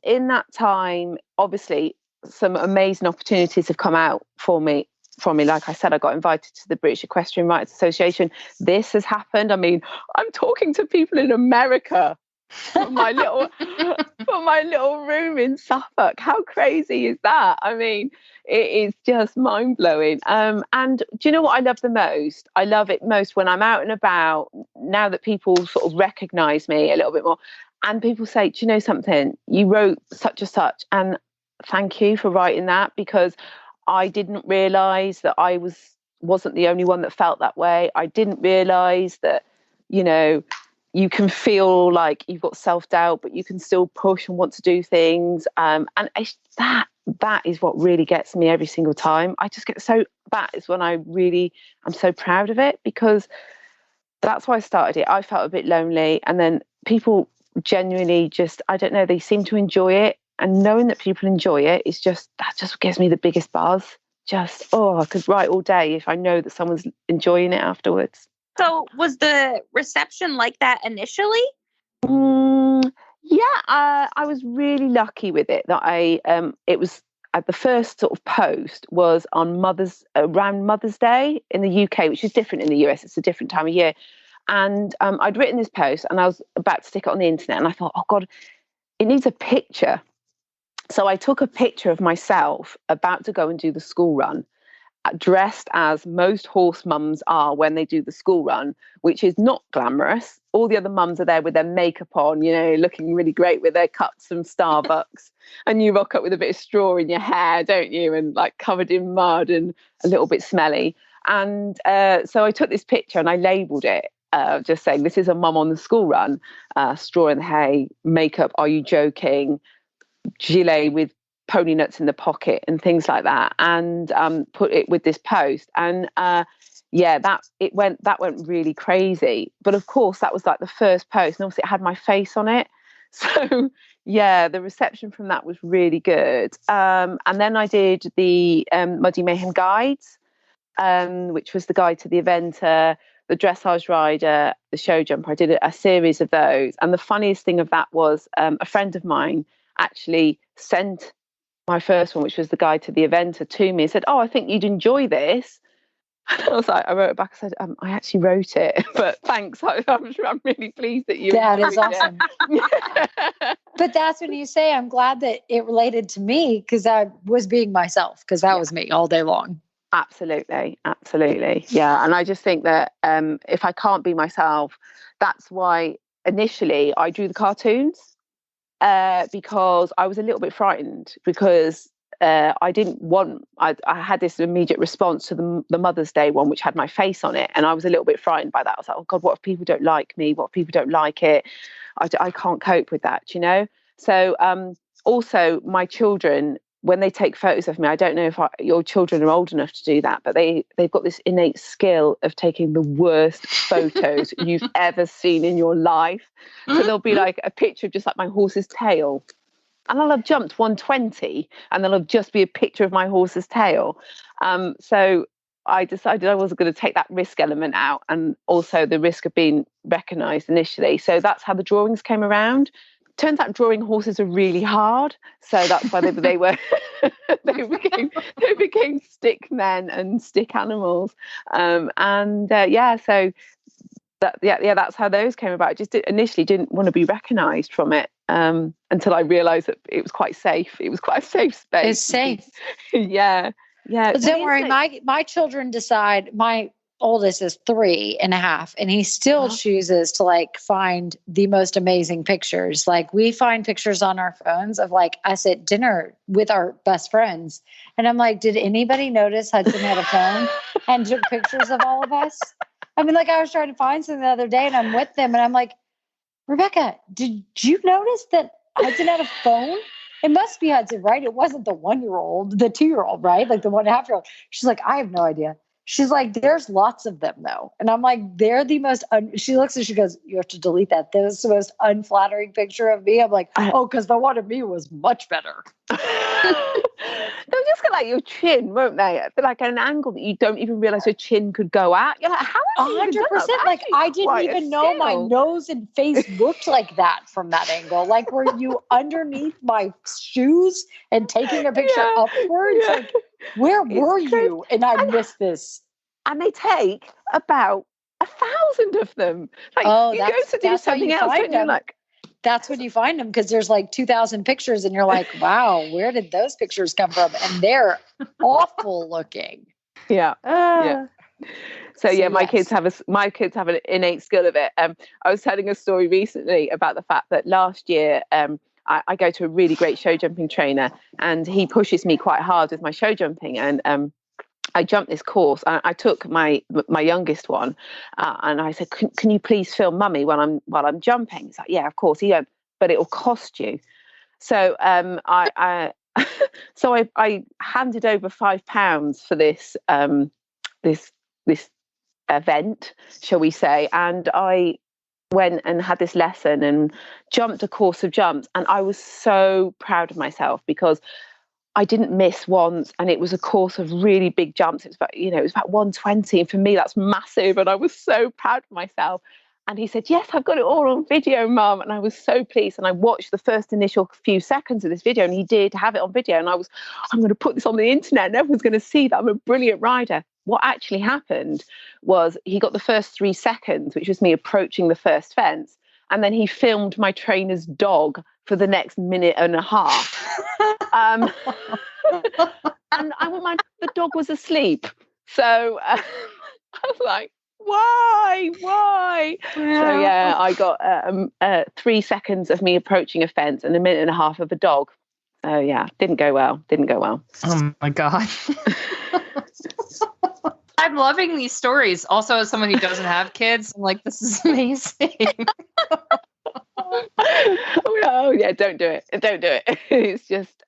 in that time, obviously, some amazing opportunities have come out for me. Like I said, I got invited to the British Equestrian Rights Association. This has happened. I mean, I'm talking to people in America from my little room in Suffolk. How crazy is that? I mean, it is just mind blowing. And do you know what I love the most? I love it most when I'm out and about. Now that people sort of recognise me a little bit more, and people say, "Do you know something? You wrote such and such," and thank you for writing that, because I didn't realise that I wasn't the only one that felt that way. I didn't realise that, you know, you can feel like you've got self-doubt, but you can still push and want to do things. And that is what really gets me every single time. I just get that is when I'm so proud of it, because that's why I started it. I felt a bit lonely, and then people genuinely just, I don't know, they seem to enjoy it. And knowing that people enjoy it is that just gives me the biggest buzz. I could write all day if I know that someone's enjoying it afterwards. So was the reception like that initially? Yeah, I was really lucky with it. That it was the first sort of post was on around Mother's Day in the UK, which is different in the US. It's a different time of year. And I'd written this post, and I was about to stick it on the internet, and I thought, oh God, it needs a picture. So I took a picture of myself about to go and do the school run, dressed as most horse mums are when they do the school run, which is not glamorous. All the other mums are there with their makeup on, you know, looking really great with their cups from Starbucks. And you rock up with a bit of straw in your hair, don't you? And like covered in mud and a little bit smelly. And so I took this picture and I labelled it, just saying, this is a mum on the school run, straw in the hay, makeup, are you joking? Gilet with pony nuts in the pocket and things like that, and put it with this post. And that went really crazy. But of course, that was like the first post, and obviously it had my face on it. So yeah, the reception from that was really good. And then I did the Muddy Mayhem guides, which was the guide to the eventer, the dressage rider, the show jumper. I did a series of those. And the funniest thing of that was a friend of mine actually sent my first one, which was the guide to the eventer, to me and said, oh, I think you'd enjoy this. And I was like, I wrote it back. I said, I actually wrote it, but thanks. I'm really pleased that you. That is awesome. But that's when you say, I'm glad that it related to me, because I was being myself, because that was me all day long. Absolutely. Yeah. And I just think that if I can't be myself, that's why initially I drew the cartoons. Because I was a little bit frightened, because I didn't want, I had this immediate response to the Mother's Day one, which had my face on it. And I was a little bit frightened by that. I was like, oh God, what if people don't like me? What if people don't like it? I can't cope with that, you know? So also my children, when they take photos of me, I don't know if your children are old enough to do that, but they've got this innate skill of taking the worst photos you've ever seen in your life. So there'll be like a picture of just like my horse's tail, and I'll have jumped 120, and there'll just be a picture of my horse's tail. So I decided I wasn't going to take that risk element out, and also the risk of being recognised initially. So that's how the drawings came around. Turns out drawing horses are really hard, so that's why they were they became stick men and stick animals, so that's how those came about. I just initially didn't want to be recognised from it until I realised that it was quite safe. It was quite a safe space. It's safe. yeah. But don't worry, my children decide. My oldest is 3.5, and he still chooses to like find the most amazing pictures. Like we find pictures on our phones of like us at dinner with our best friends. And I'm like, did anybody notice Hudson had a phone and took pictures of all of us? I mean, like I was trying to find something the other day and I'm with them and I'm like, Rebecca, did you notice that Hudson had a phone? It must be Hudson, right? It wasn't the 1-year-old, the 2-year-old, right? Like the 1.5-year-old. She's like, I have no idea. She's like, there's lots of them though. And I'm like, they're the most, she looks and she goes, you have to delete that. That is the most unflattering picture of me. I'm like, oh, because the one of me was much better. They'll just get like your chin, won't they? But like at an angle that you don't even realize your chin could go at. You're like, how? 100%. Like I didn't even know my nose and face looked like that from that angle. Like were you underneath my shoes and taking a picture upwards? Yeah. Like where were you? And I missed this. And they take about 1,000 of them. Like you go to do something else, and you're like, that's when you find them because there's like 2,000 pictures and you're like, wow, where did those pictures come from? And they're awful looking. Yeah. Yeah. So yeah, my kids have an innate skill of it. I was telling a story recently about the fact that last year I go to a really great show jumping trainer and he pushes me quite hard with my show jumping, and I jumped this course. I took my youngest one, and I said, "Can you please film Mummy while I'm jumping?" He's like, "Yeah, of course." He went, "But it will cost you." So I handed over £5 for this this event, shall we say, and I went and had this lesson and jumped a course of jumps, and I was so proud of myself because I didn't miss once, and it was a course of really big jumps. It was about 120, and for me that's massive, and I was so proud of myself. And he said, "Yes, I've got it all on video, Mum." And I was so pleased. And I watched the first initial few seconds of this video, and he did have it on video. And I'm going to put this on the internet, and everyone's going to see that I'm a brilliant rider. What actually happened was he got the first 3 seconds, which was me approaching the first fence, and then he filmed my trainer's dog for the next minute and a half. And the dog was asleep. So I was like, why? Yeah. So yeah, I got 3 seconds of me approaching a fence and a minute and a half of a dog. So yeah, didn't go well. Oh my God. I'm loving these stories. Also, as someone who doesn't have kids, I'm like, this is amazing. Oh yeah, don't do it. It's just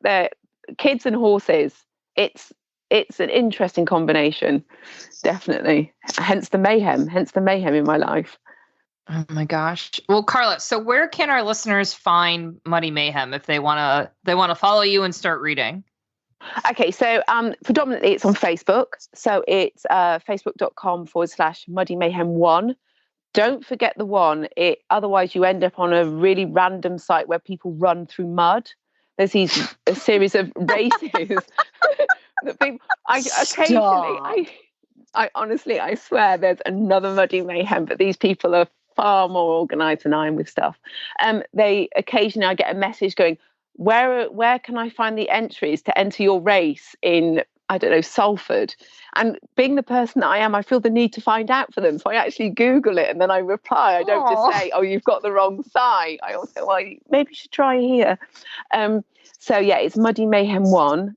they're kids and horses. It's an interesting combination, definitely. Hence the mayhem in my life. Oh my gosh. Well, Carla, so where can our listeners find Muddy Mayhem if they want to follow you and start reading? Okay, so predominantly it's on Facebook. So it's facebook.com/Muddy Mayhem 1. Don't forget the 1. Otherwise you end up on a really random site where people run through mud. There's a series of races. That people, I honestly, I swear there's another Muddy Mayhem, but these people are far more organised than I am with stuff. They occasionally, I get a message going, where can I find the entries to enter your race in, I don't know, Salford? And being the person that I am, I feel the need to find out for them. So I actually Google it and then I reply. I don't just say, "Oh, you've got the wrong site." I also, well, maybe you should try here. So yeah, it's Muddy Mayhem 1.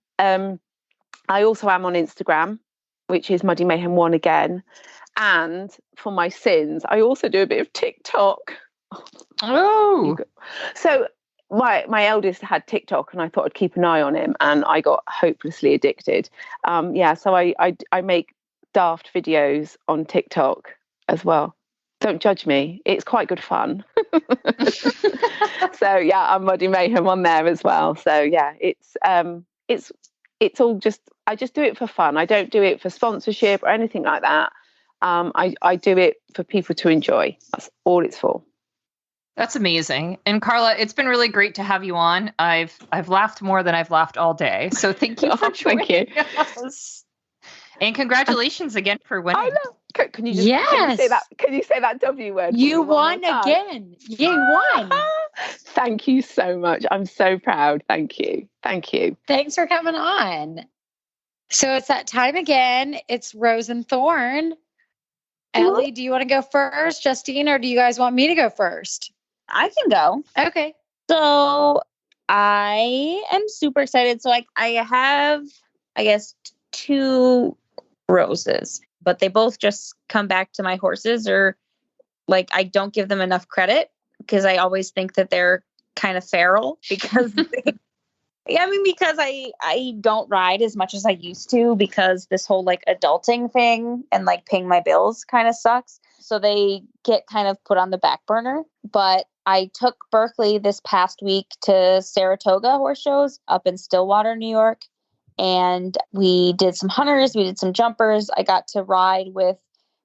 I also am on Instagram, which is Muddy Mayhem 1 again. And for my sins, I also do a bit of TikTok. Oh. So my eldest had TikTok and I thought I'd keep an eye on him and I got hopelessly addicted. So I make daft videos on TikTok as well. Don't judge me. It's quite good fun. So yeah, I'm Muddy Mayhem on there as well. So yeah, it's all just, I just do it for fun. I don't do it for sponsorship or anything like that. I do it for people to enjoy. That's all it's for. That's amazing. And Carla, it's been really great to have you on. I've laughed more than I've laughed all day. So thank you for joining us. And congratulations again for winning. I know. Can you say that? Can you say that W word? You won again. You won. Thank you so much. I'm so proud. Thank you. Thanks for coming on. So it's that time again. It's Rose and Thorn. Ellie, do you want to go first, Justine, or do you guys want me to go first? I can go. Okay. So I am super excited. So I have, I guess, 2 roses, but they both just come back to my horses, or like I don't give them enough credit because I always think that they're kind of feral because because I don't ride as much as I used to because this whole like adulting thing and like paying my bills kind of sucks. So they get kind of put on the back burner. But I took Berkeley this past week to Saratoga horse shows up in Stillwater, New York. And we did some hunters, we did some jumpers. I got to ride with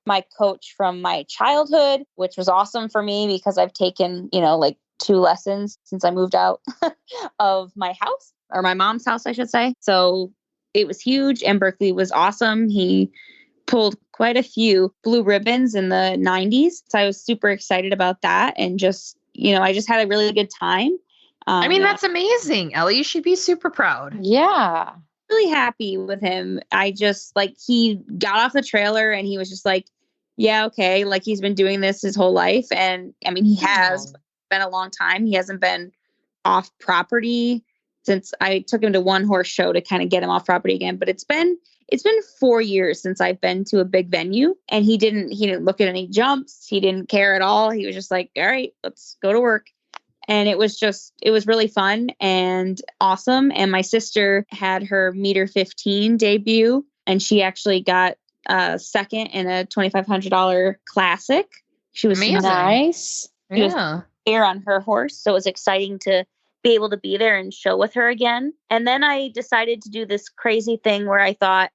my coach from my childhood, which was awesome for me because I've taken, like 2 lessons since I moved out of my house, or my mom's house, I should say. So it was huge, and Berkeley was awesome. He pulled quite a few blue ribbons in the 90s. So I was super excited about that. And just, I just had a really good time. I mean, that's amazing, Ellie. You should be super proud. Yeah. Really happy with him. I just he got off the trailer and he was just like, yeah, okay. Like he's been doing this his whole life. And I mean, he has been a long time. He hasn't been off property since I took him to one horse show to kind of get him off property again. But it's been 4 years since I've been to a big venue, and he didn't look at any jumps. He didn't care at all. He was just like, all right, let's go to work. And it was really fun and awesome. And my sister had her meter 15 debut, and she actually got second in a $2,500 classic. She was amazing. Nice. She was there on her horse. So it was exciting to be able to be there and show with her again. And then I decided to do this crazy thing where I thought,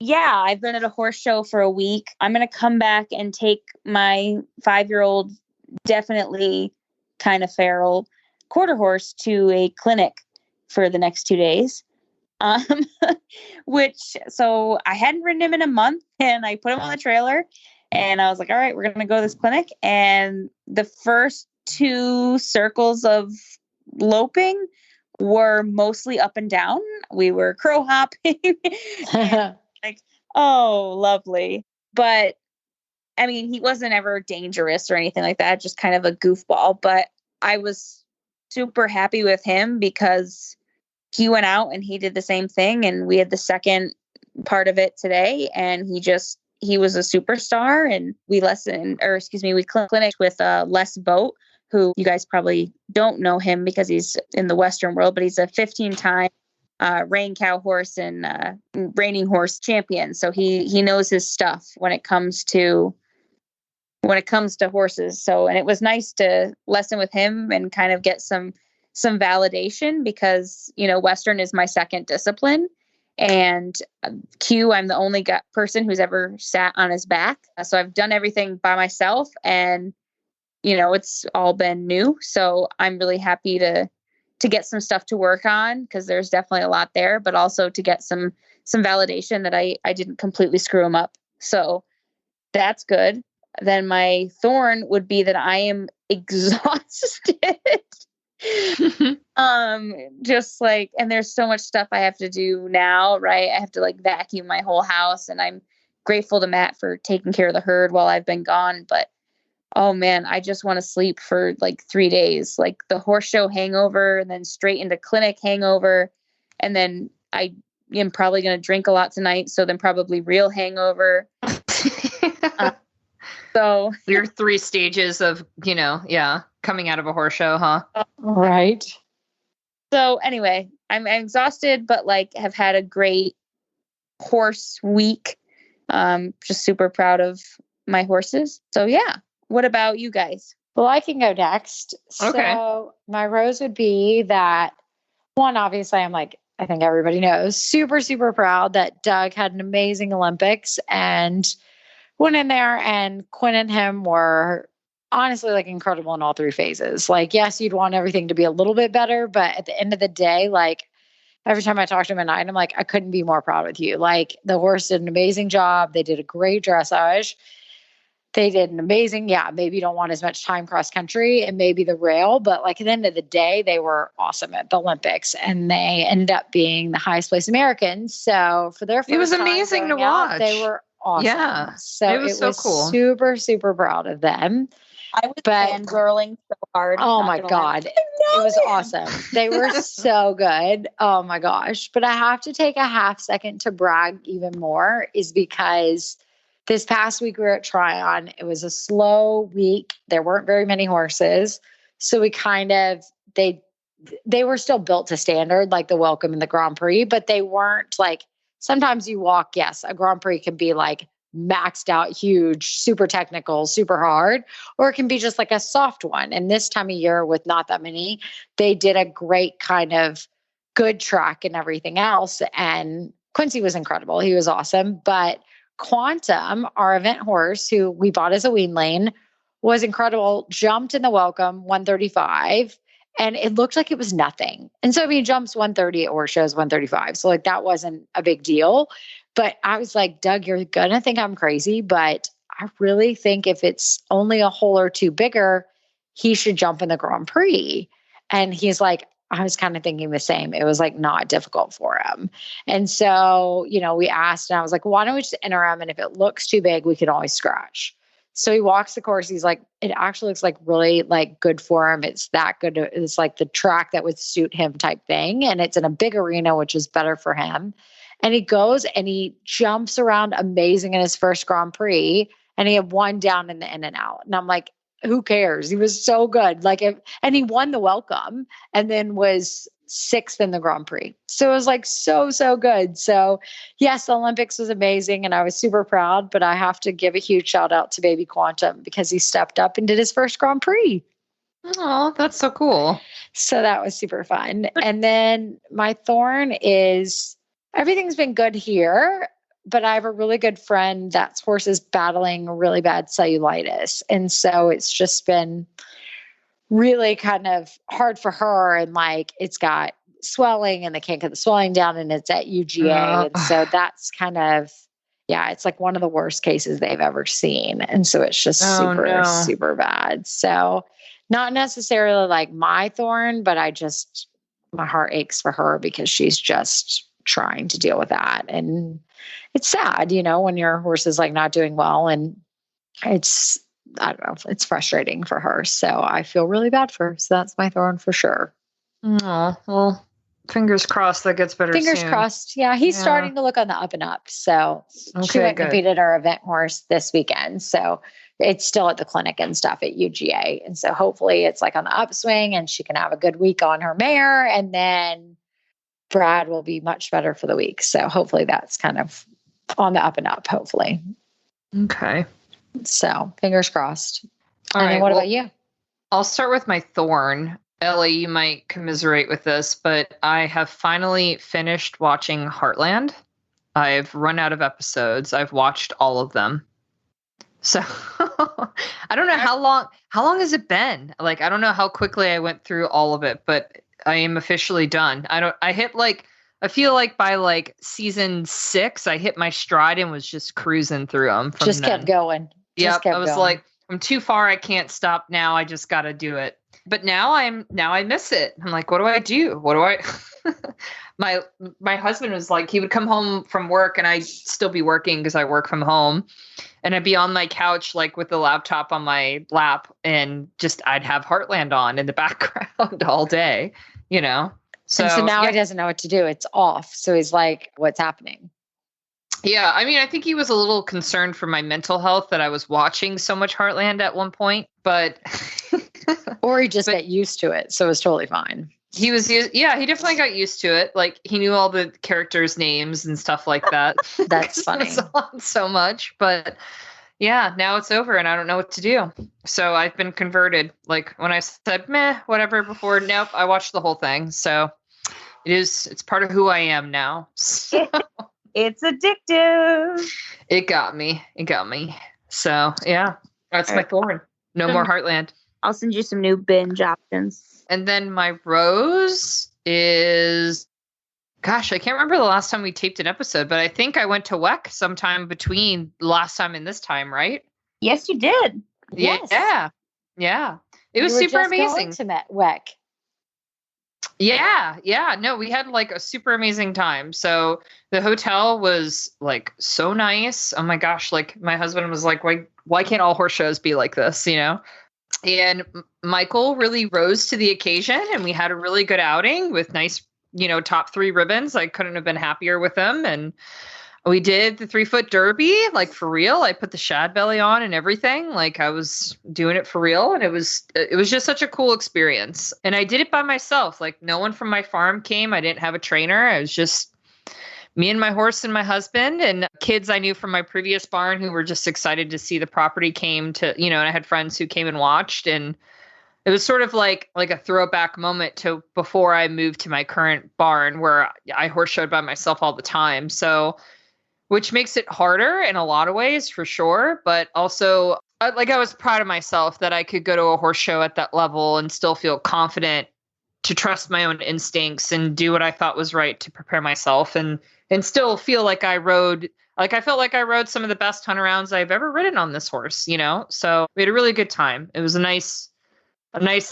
yeah, I've been at a horse show for a week. I'm going to come back and take my 5-year-old, definitely kind of feral quarter horse to a clinic for the next 2 days. So I hadn't ridden him in a month, and I put him on the trailer, and I was like, all right, we're going to go to this clinic. And the first 2 circles of loping were mostly up and down. We were crow hopping. Like, oh, lovely. But I mean, he wasn't ever dangerous or anything like that, just kind of a goofball. But I was super happy with him because he went out and he did the same thing. And we had the second part of it today. And he was a superstar. And we clinicked with Les Boat, who you guys probably don't know him because he's in the Western world, but he's a 15-time rein cow horse and reining horse champion. So he knows his stuff when it comes to horses. So, and it was nice to lesson with him and kind of get some validation because, Western is my second discipline, and Q, I'm the only person who's ever sat on his back. So I've done everything by myself, and, it's all been new. So I'm really happy to get some stuff to work on because there's definitely a lot there, but also to get some validation that I didn't completely screw him up. So that's good. Then my thorn would be that I am exhausted. And there's so much stuff I have to do now, right? I have to vacuum my whole house, and I'm grateful to Matt for taking care of the herd while I've been gone. But oh man, I just want to sleep for 3 days, like the horse show hangover, and then straight into clinic hangover. And then I am probably going to drink a lot tonight. So then probably real hangover. So your 3 stages of, coming out of a horse show, huh? Right. So anyway, I'm exhausted, but have had a great horse week. Just super proud of my horses. So yeah. What about you guys? Well, I can go next. Okay. So my rose would be that one, obviously I think everybody knows, super, super proud that Doug had an amazing Olympics and went in there, and Quinn and him were honestly incredible in all 3 phases. Yes, you'd want everything to be a little bit better, but at the end of the day, every time I talk to him at night, I'm I couldn't be more proud with you. The horse did an amazing job. They did a great dressage. They did an amazing, maybe you don't want as much time cross country and maybe the rail, but like at the end of the day, they were awesome at the Olympics and they ended up being the highest place Americans. So for their first It was time amazing to going out, watch. they were awesome. Yeah. So it was so cool. super, super proud of them. I was fangirling so hard. Oh my God. It was awesome. They were so good. Oh my gosh. But I have to take a half second to brag even more is because this past week we were at Tryon. It was a slow week. There weren't very many horses. So we they were still built to standard, like the Welcome and the Grand Prix, but they weren't like, sometimes you walk, yes, a Grand Prix can be like maxed out, huge, super technical, super hard, or it can be just like a soft one. And this time of year with not that many, they did a great kind of good track and everything else. And Quincy was incredible. He was awesome. But Quantum, our event horse, who we bought as a wean lane, was incredible. Jumped in the Welcome 135, and it looked like it was nothing. And so I mean, he jumps 130 or shows 135. So like that wasn't a big deal. But I was like, Doug, you're gonna think I'm crazy, but I really think if it's only a hole or two bigger, he should jump in the Grand Prix. And he's like, I was kind of thinking the same. It was like not difficult for him. And so, we asked and I was like, why don't we just enter him? And if it looks too big, we can always scratch. So he walks the course. He's like, it actually looks like really like good for him. It's that good. It's like the track that would suit him type thing. And it's in a big arena, which is better for him. And he goes and he jumps around amazing in his first Grand Prix. And he had one down in the in and out. And I'm like, who cares? He was so good. And he won the Welcome and then was 6th in the Grand Prix. So it was like so good. So yes, the Olympics was amazing and I was super proud, but I have to give a huge shout out to baby Quantum because he stepped up and did his first Grand Prix. Oh, that's so cool. So that was super fun. And then my thorn is everything's been good here. But I have a really good friend that's horse is battling really bad cellulitis. And so it's just been really kind of hard for her. And like, it's got swelling and they can't get the swelling down and it's at UGA. And so that's kind of, it's like one of the worst cases they've ever seen. And so it's just super bad. So not necessarily like my thorn, but my heart aches for her because she's just trying to deal with that. And it's sad, when your horse is like not doing well and I don't know, it's frustrating for her. So I feel really bad for her. So that's my thorn for sure. Oh, well, fingers crossed that gets better Fingers soon. crossed. Yeah. He's starting to look on the up and up. So she went and competed our event horse this weekend. So it's still at the clinic and stuff at UGA. And so hopefully it's like on the upswing and she can have a good week on her mare. And then Brad will be much better for the week. So hopefully that's kind of on the up and up, hopefully. Okay. So fingers crossed. All right. What about you? I'll start with my thorn. Ellie, you might commiserate with this, but I have finally finished watching Heartland. I've run out of episodes. I've watched all of them. So I don't know how long has it been? Like, I don't know how quickly I went through all of it, but I am officially done. I feel like by like season 6, I hit my stride and was just cruising through them. Kept going. Yeah, I was like, I'm too far. I can't stop now. I just got to do it. But now I miss it. I'm like, what do I do? What do I? My husband was like, he would come home from work and I'd still be working because I work from home, and I'd be on my couch like with the laptop on my lap, and just I'd have Heartland on in the background all day, So now he doesn't know what to do. It's off. So he's like, what's happening? Yeah. I mean, I think he was a little concerned for my mental health that I was watching so much Heartland at one point, but. Or he just got used to it. So it was totally fine. He definitely got used to it. Like he knew all the characters' names and stuff like that. That's funny. It was on so much, but yeah, now it's over and I don't know what to do. So I've been converted. Like when I said, meh, whatever before, nope, I watched the whole thing. So it's part of who I am now. So. It's addictive. It got me. So yeah, that's my thorn. No more Heartland. I'll send you some new binge options. And then my rose is, gosh, I can't remember the last time we taped an episode, but I think I went to WEC sometime between last time and this time, right? Yes, you did. Yes. Yeah. It was You were super just going amazing. to WEC. Yeah. No, we had like a super amazing time. So the hotel was like so nice. Oh my gosh. Like my husband was like, why can't all horse shows be like this? You know? And Michael really rose to the occasion and we had a really good outing with nice, top 3 ribbons. I couldn't have been happier with them. And we did the 3-foot derby, like for real. I put the shad belly on and everything. Like I was doing it for real. And it was just such a cool experience. And I did it by myself. Like no one from my farm came. I didn't have a trainer. I was just me and my horse and my husband and kids I knew from my previous barn who were just excited to see the property came to, and I had friends who came and watched. And it was sort of like a throwback moment to before I moved to my current barn where I horse showed by myself all the time. So which makes it harder in a lot of ways for sure. But also I was proud of myself that I could go to a horse show at that level and still feel confident to trust my own instincts and do what I thought was right to prepare myself and still feel like I rode, I felt like I rode some of the best hunt arounds I've ever ridden on this horse, So we had a really good time. It was a nice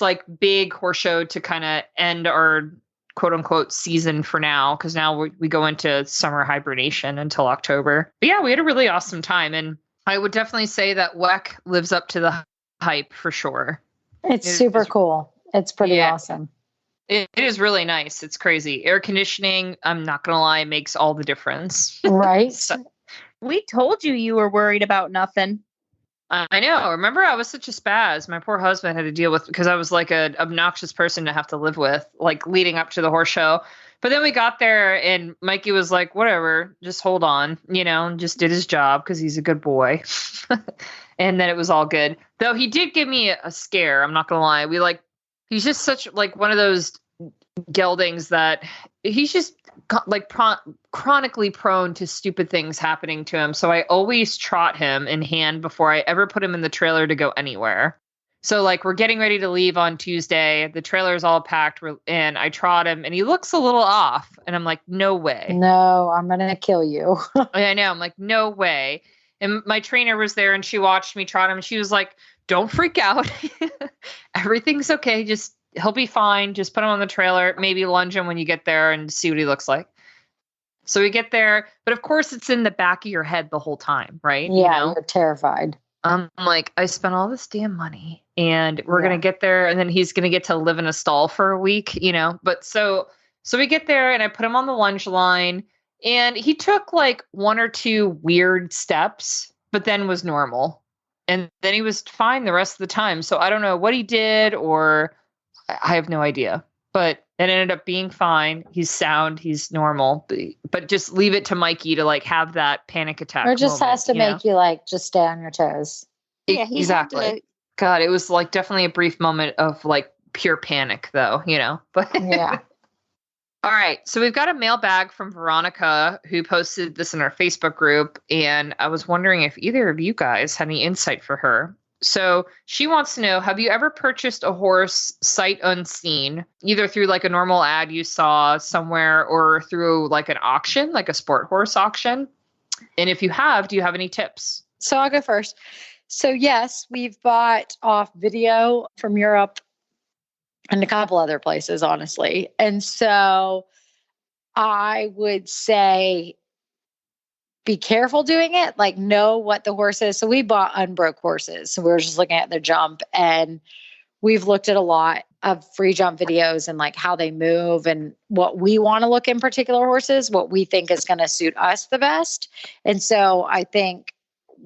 like big horse show to kind of end our quote unquote season for now. Cause now we go into summer hibernation until October. But yeah, we had a really awesome time. And I would definitely say that WEC lives up to the hype for sure. It's super cool. It's pretty awesome. It is really nice. It's crazy. Air conditioning, I'm not going to lie, makes all the difference. Right. So, we told you were worried about nothing. I know. Remember, I was such a spaz. My poor husband had to deal with because I was like an obnoxious person to have to live with, like leading up to the horse show. But then we got there and Mikey was like, whatever, just hold on, and just did his job because he's a good boy. And then it was all good. Though he did give me a scare. I'm not going to lie. He's just such like one of those geldings that he's just like chronically prone to stupid things happening to him. So I always trot him in hand before I ever put him in the trailer to go anywhere. So like we're getting ready to leave on Tuesday. The trailer's all packed and I trot him and he looks a little off. And I'm like, no way. No, I'm going to kill you. I know. I'm like, no way. And my trainer was there and she watched me trot him. And she was like, don't freak out. Everything's okay. He'll be fine. Just put him on the trailer, maybe lunge him when you get there and see what he looks like. So we get there, but of course it's in the back of your head the whole time, right? Yeah, you're terrified. I'm like, I spent all this damn money and we're going to get there and then he's going to get to live in a stall for a week, But so we get there and I put him on the lunge line and he took like 1 or 2 weird steps, but then was normal. And then he was fine the rest of the time. So I don't know what he did or I have no idea, but it ended up being fine. He's sound. He's normal, but just leave it to Mikey to like have that panic attack. Or just moment, has to make you like, just stay on your toes. Yeah, exactly. God, it was like definitely a brief moment of like pure panic though, but yeah. All right. So we've got a mailbag from Veronica who posted this in our Facebook group. And I was wondering if either of you guys had any insight for her. So she wants to know, have you ever purchased a horse sight unseen, either through like a normal ad you saw somewhere or through like an auction, like a sport horse auction? And if you have, do you have any tips? So I'll go first. So yes, we've bought off video from Europe and a couple other places, honestly. And so I would say be careful doing it, like know what the horse is. So we bought unbroke horses. So we were just looking at their jump and we've looked at a lot of free jump videos and like how they move and what we want to look in particular horses, what we think is going to suit us the best. And so I think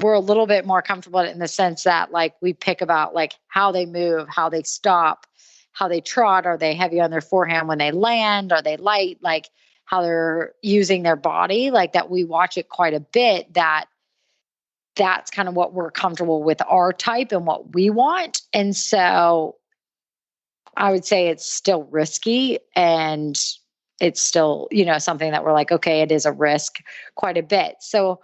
we're a little bit more comfortable in the sense that like we pick about like how they move, how they stop, how they trot. Are they heavy on their forehand when they land? Are they light? Like how they're using their body, like that we watch it quite a bit, that's kind of what we're comfortable with our type and what we want. And so I would say it's still risky and it's still, something that we're like, okay, it is a risk quite a bit. So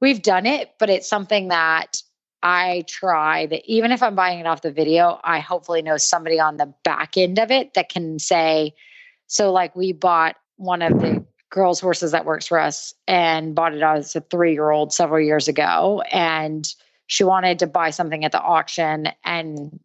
we've done it, but it's something that I try that even if I'm buying it off the video, I hopefully know somebody on the back end of it that can say, so like we bought one of the girls' horses that works for us and bought it as a 3-year-old several years ago. And she wanted to buy something at the auction and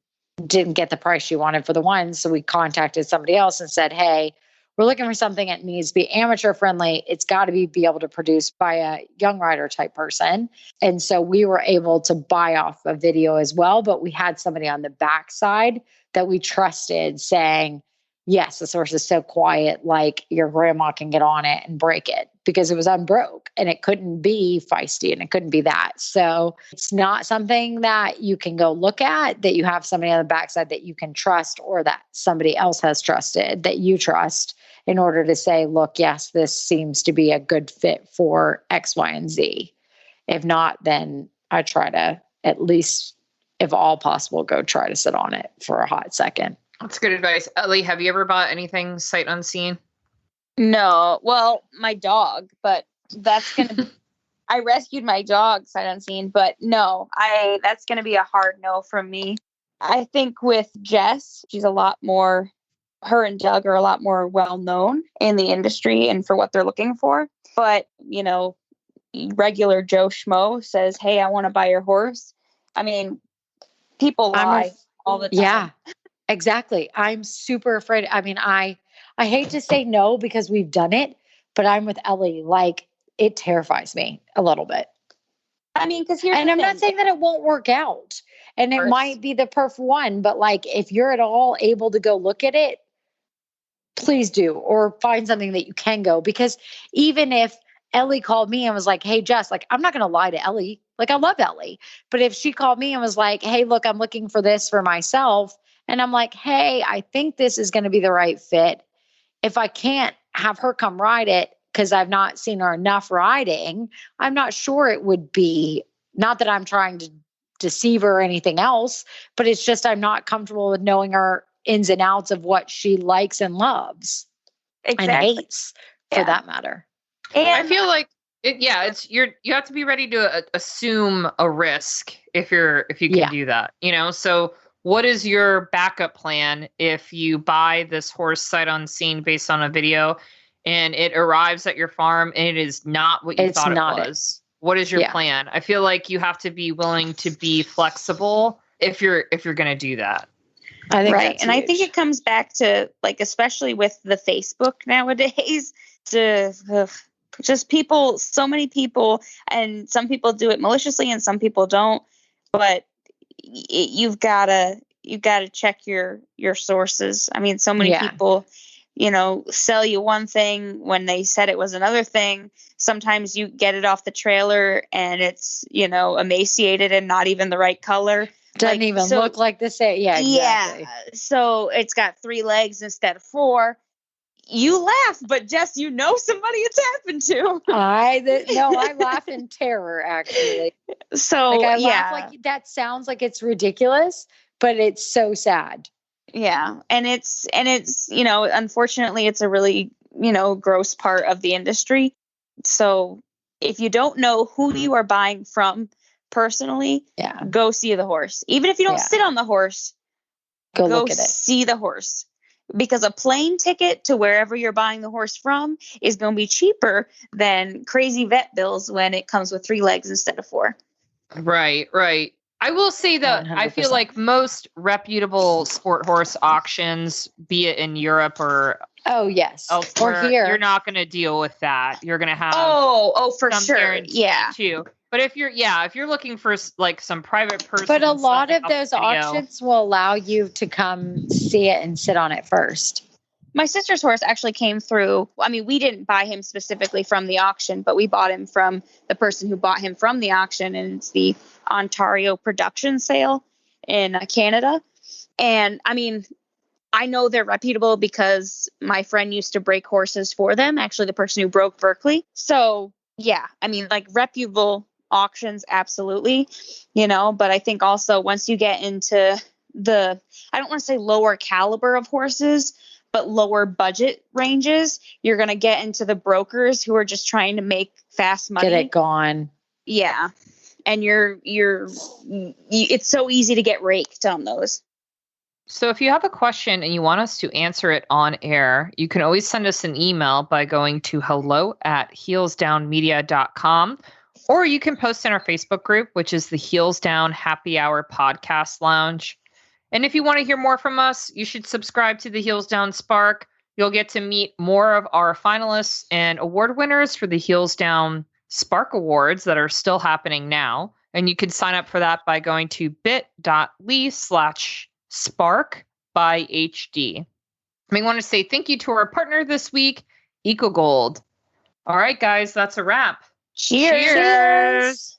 didn't get the price she wanted for the one. So we contacted somebody else and said, hey, we're looking for something that needs to be amateur friendly. It's got to be able to produce by a young rider type person. And so we were able to buy off a video as well, but we had somebody on the backside that we trusted saying, yes, the horse is so quiet, like your grandma can get on it and break it, because it was unbroke and it couldn't be feisty and it couldn't be that. So it's not something that you can go look at, that you have somebody on the backside that you can trust, or that somebody else has trusted that you trust, in order to say, look, yes, this seems to be a good fit for X, Y, and Z. If not, then I try to, at least if all possible, go try to sit on it for a hot second. That's good advice. Ellie, have you ever bought anything sight unseen? No. Well, my dog, but that's going to, I rescued my dog sight unseen, but no, that's going to be a hard no from me. I think with Jess, she's a lot more, her and Doug are a lot more well known in the industry and for what they're looking for. But, you know, regular Joe Schmo says, hey, I want to buy your horse. I mean, people lie all the time. Yeah. Exactly. I'm super afraid. I mean, I hate to say no because we've done it, but I'm with Ellie. Like, it terrifies me a little bit. I mean, because I'm not saying that it won't work out, and it might be the perfect one, but like, if you're at all able to go look at it, please do, or find something that you can go. Because even if Ellie called me and was like, hey, Jess, like, I'm not going to lie to Ellie. Like, I love Ellie, but if she called me and was like, hey, look, I'm looking for this for myself, and I'm like, hey, I think this is going to be the right fit. If I can't have her come ride it because I've not seen her enough riding, I'm not sure it would be, not that I'm trying to deceive her or anything else, but it's just I'm not comfortable with knowing her ins and outs of what she likes and loves and hates, for that matter. And I feel like you have to be ready to assume a risk if you can do that, you know? So what is your backup plan if you buy this horse sight unseen based on a video and it arrives at your farm and it is not what you thought it was? What is your plan? I feel like you have to be willing to be flexible if you're going to do that. I think right. And huge. I think it comes back to, like, especially with the Facebook nowadays, just people, so many people, and some people do it maliciously and some people don't, but you've got to check your sources. I mean, so many people, you know, sell you one thing when they said it was another thing. Sometimes you get it off the trailer and it's, you know, emaciated and not even the right color. Doesn't even look like the same. Yeah, exactly. Yeah. So it's got 3 legs instead of 4. You laugh, but Jess, you know somebody it's happened to. I laugh in terror, actually. So like, I laugh like that sounds like it's ridiculous, but it's so sad. Yeah. And it's, you know, unfortunately it's a really, you know, gross part of the industry. So if you don't know who you are buying from personally, go see the horse. Even if you don't sit on the horse, go look at it. See the horse. Because a plane ticket to wherever you're buying the horse from is going to be cheaper than crazy vet bills when it comes with 3 legs instead of 4. Right. I will say that 100%. I feel like most reputable sport horse auctions, be it in Europe or elsewhere, or here, you're not going to deal with that. You're going to have for sure, too. But if you're looking for like some private person, but a lot of those auctions will allow you to come see it and sit on it first. My sister's horse actually came through. I mean, we didn't buy him specifically from the auction, but we bought him from the person who bought him from the auction, and it's the Ontario production sale in Canada. And I mean, I know they're reputable because my friend used to break horses for them. Actually, the person who broke Berkeley. So yeah, I mean, like, reputable auctions, absolutely, you know, but I think also once you get into I don't want to say lower caliber of horses, but lower budget ranges, you're going to get into the brokers who are just trying to make fast money. Get it gone. Yeah. And it's so easy to get raked on those. So if you have a question and you want us to answer it on air, you can always send us an email by going to hello@heelsdownmedia.com, Or you can post in our Facebook group, which is the Heels Down Happy Hour Podcast Lounge. And if you want to hear more from us, you should subscribe to the Heels Down Spark. You'll get to meet more of our finalists and award winners for the Heels Down Spark Awards that are still happening now. And you can sign up for that by going to bit.ly/sparkbyhd. We want to say thank you to our partner this week, EcoGold. All right, guys, that's a wrap. Cheers. Cheers.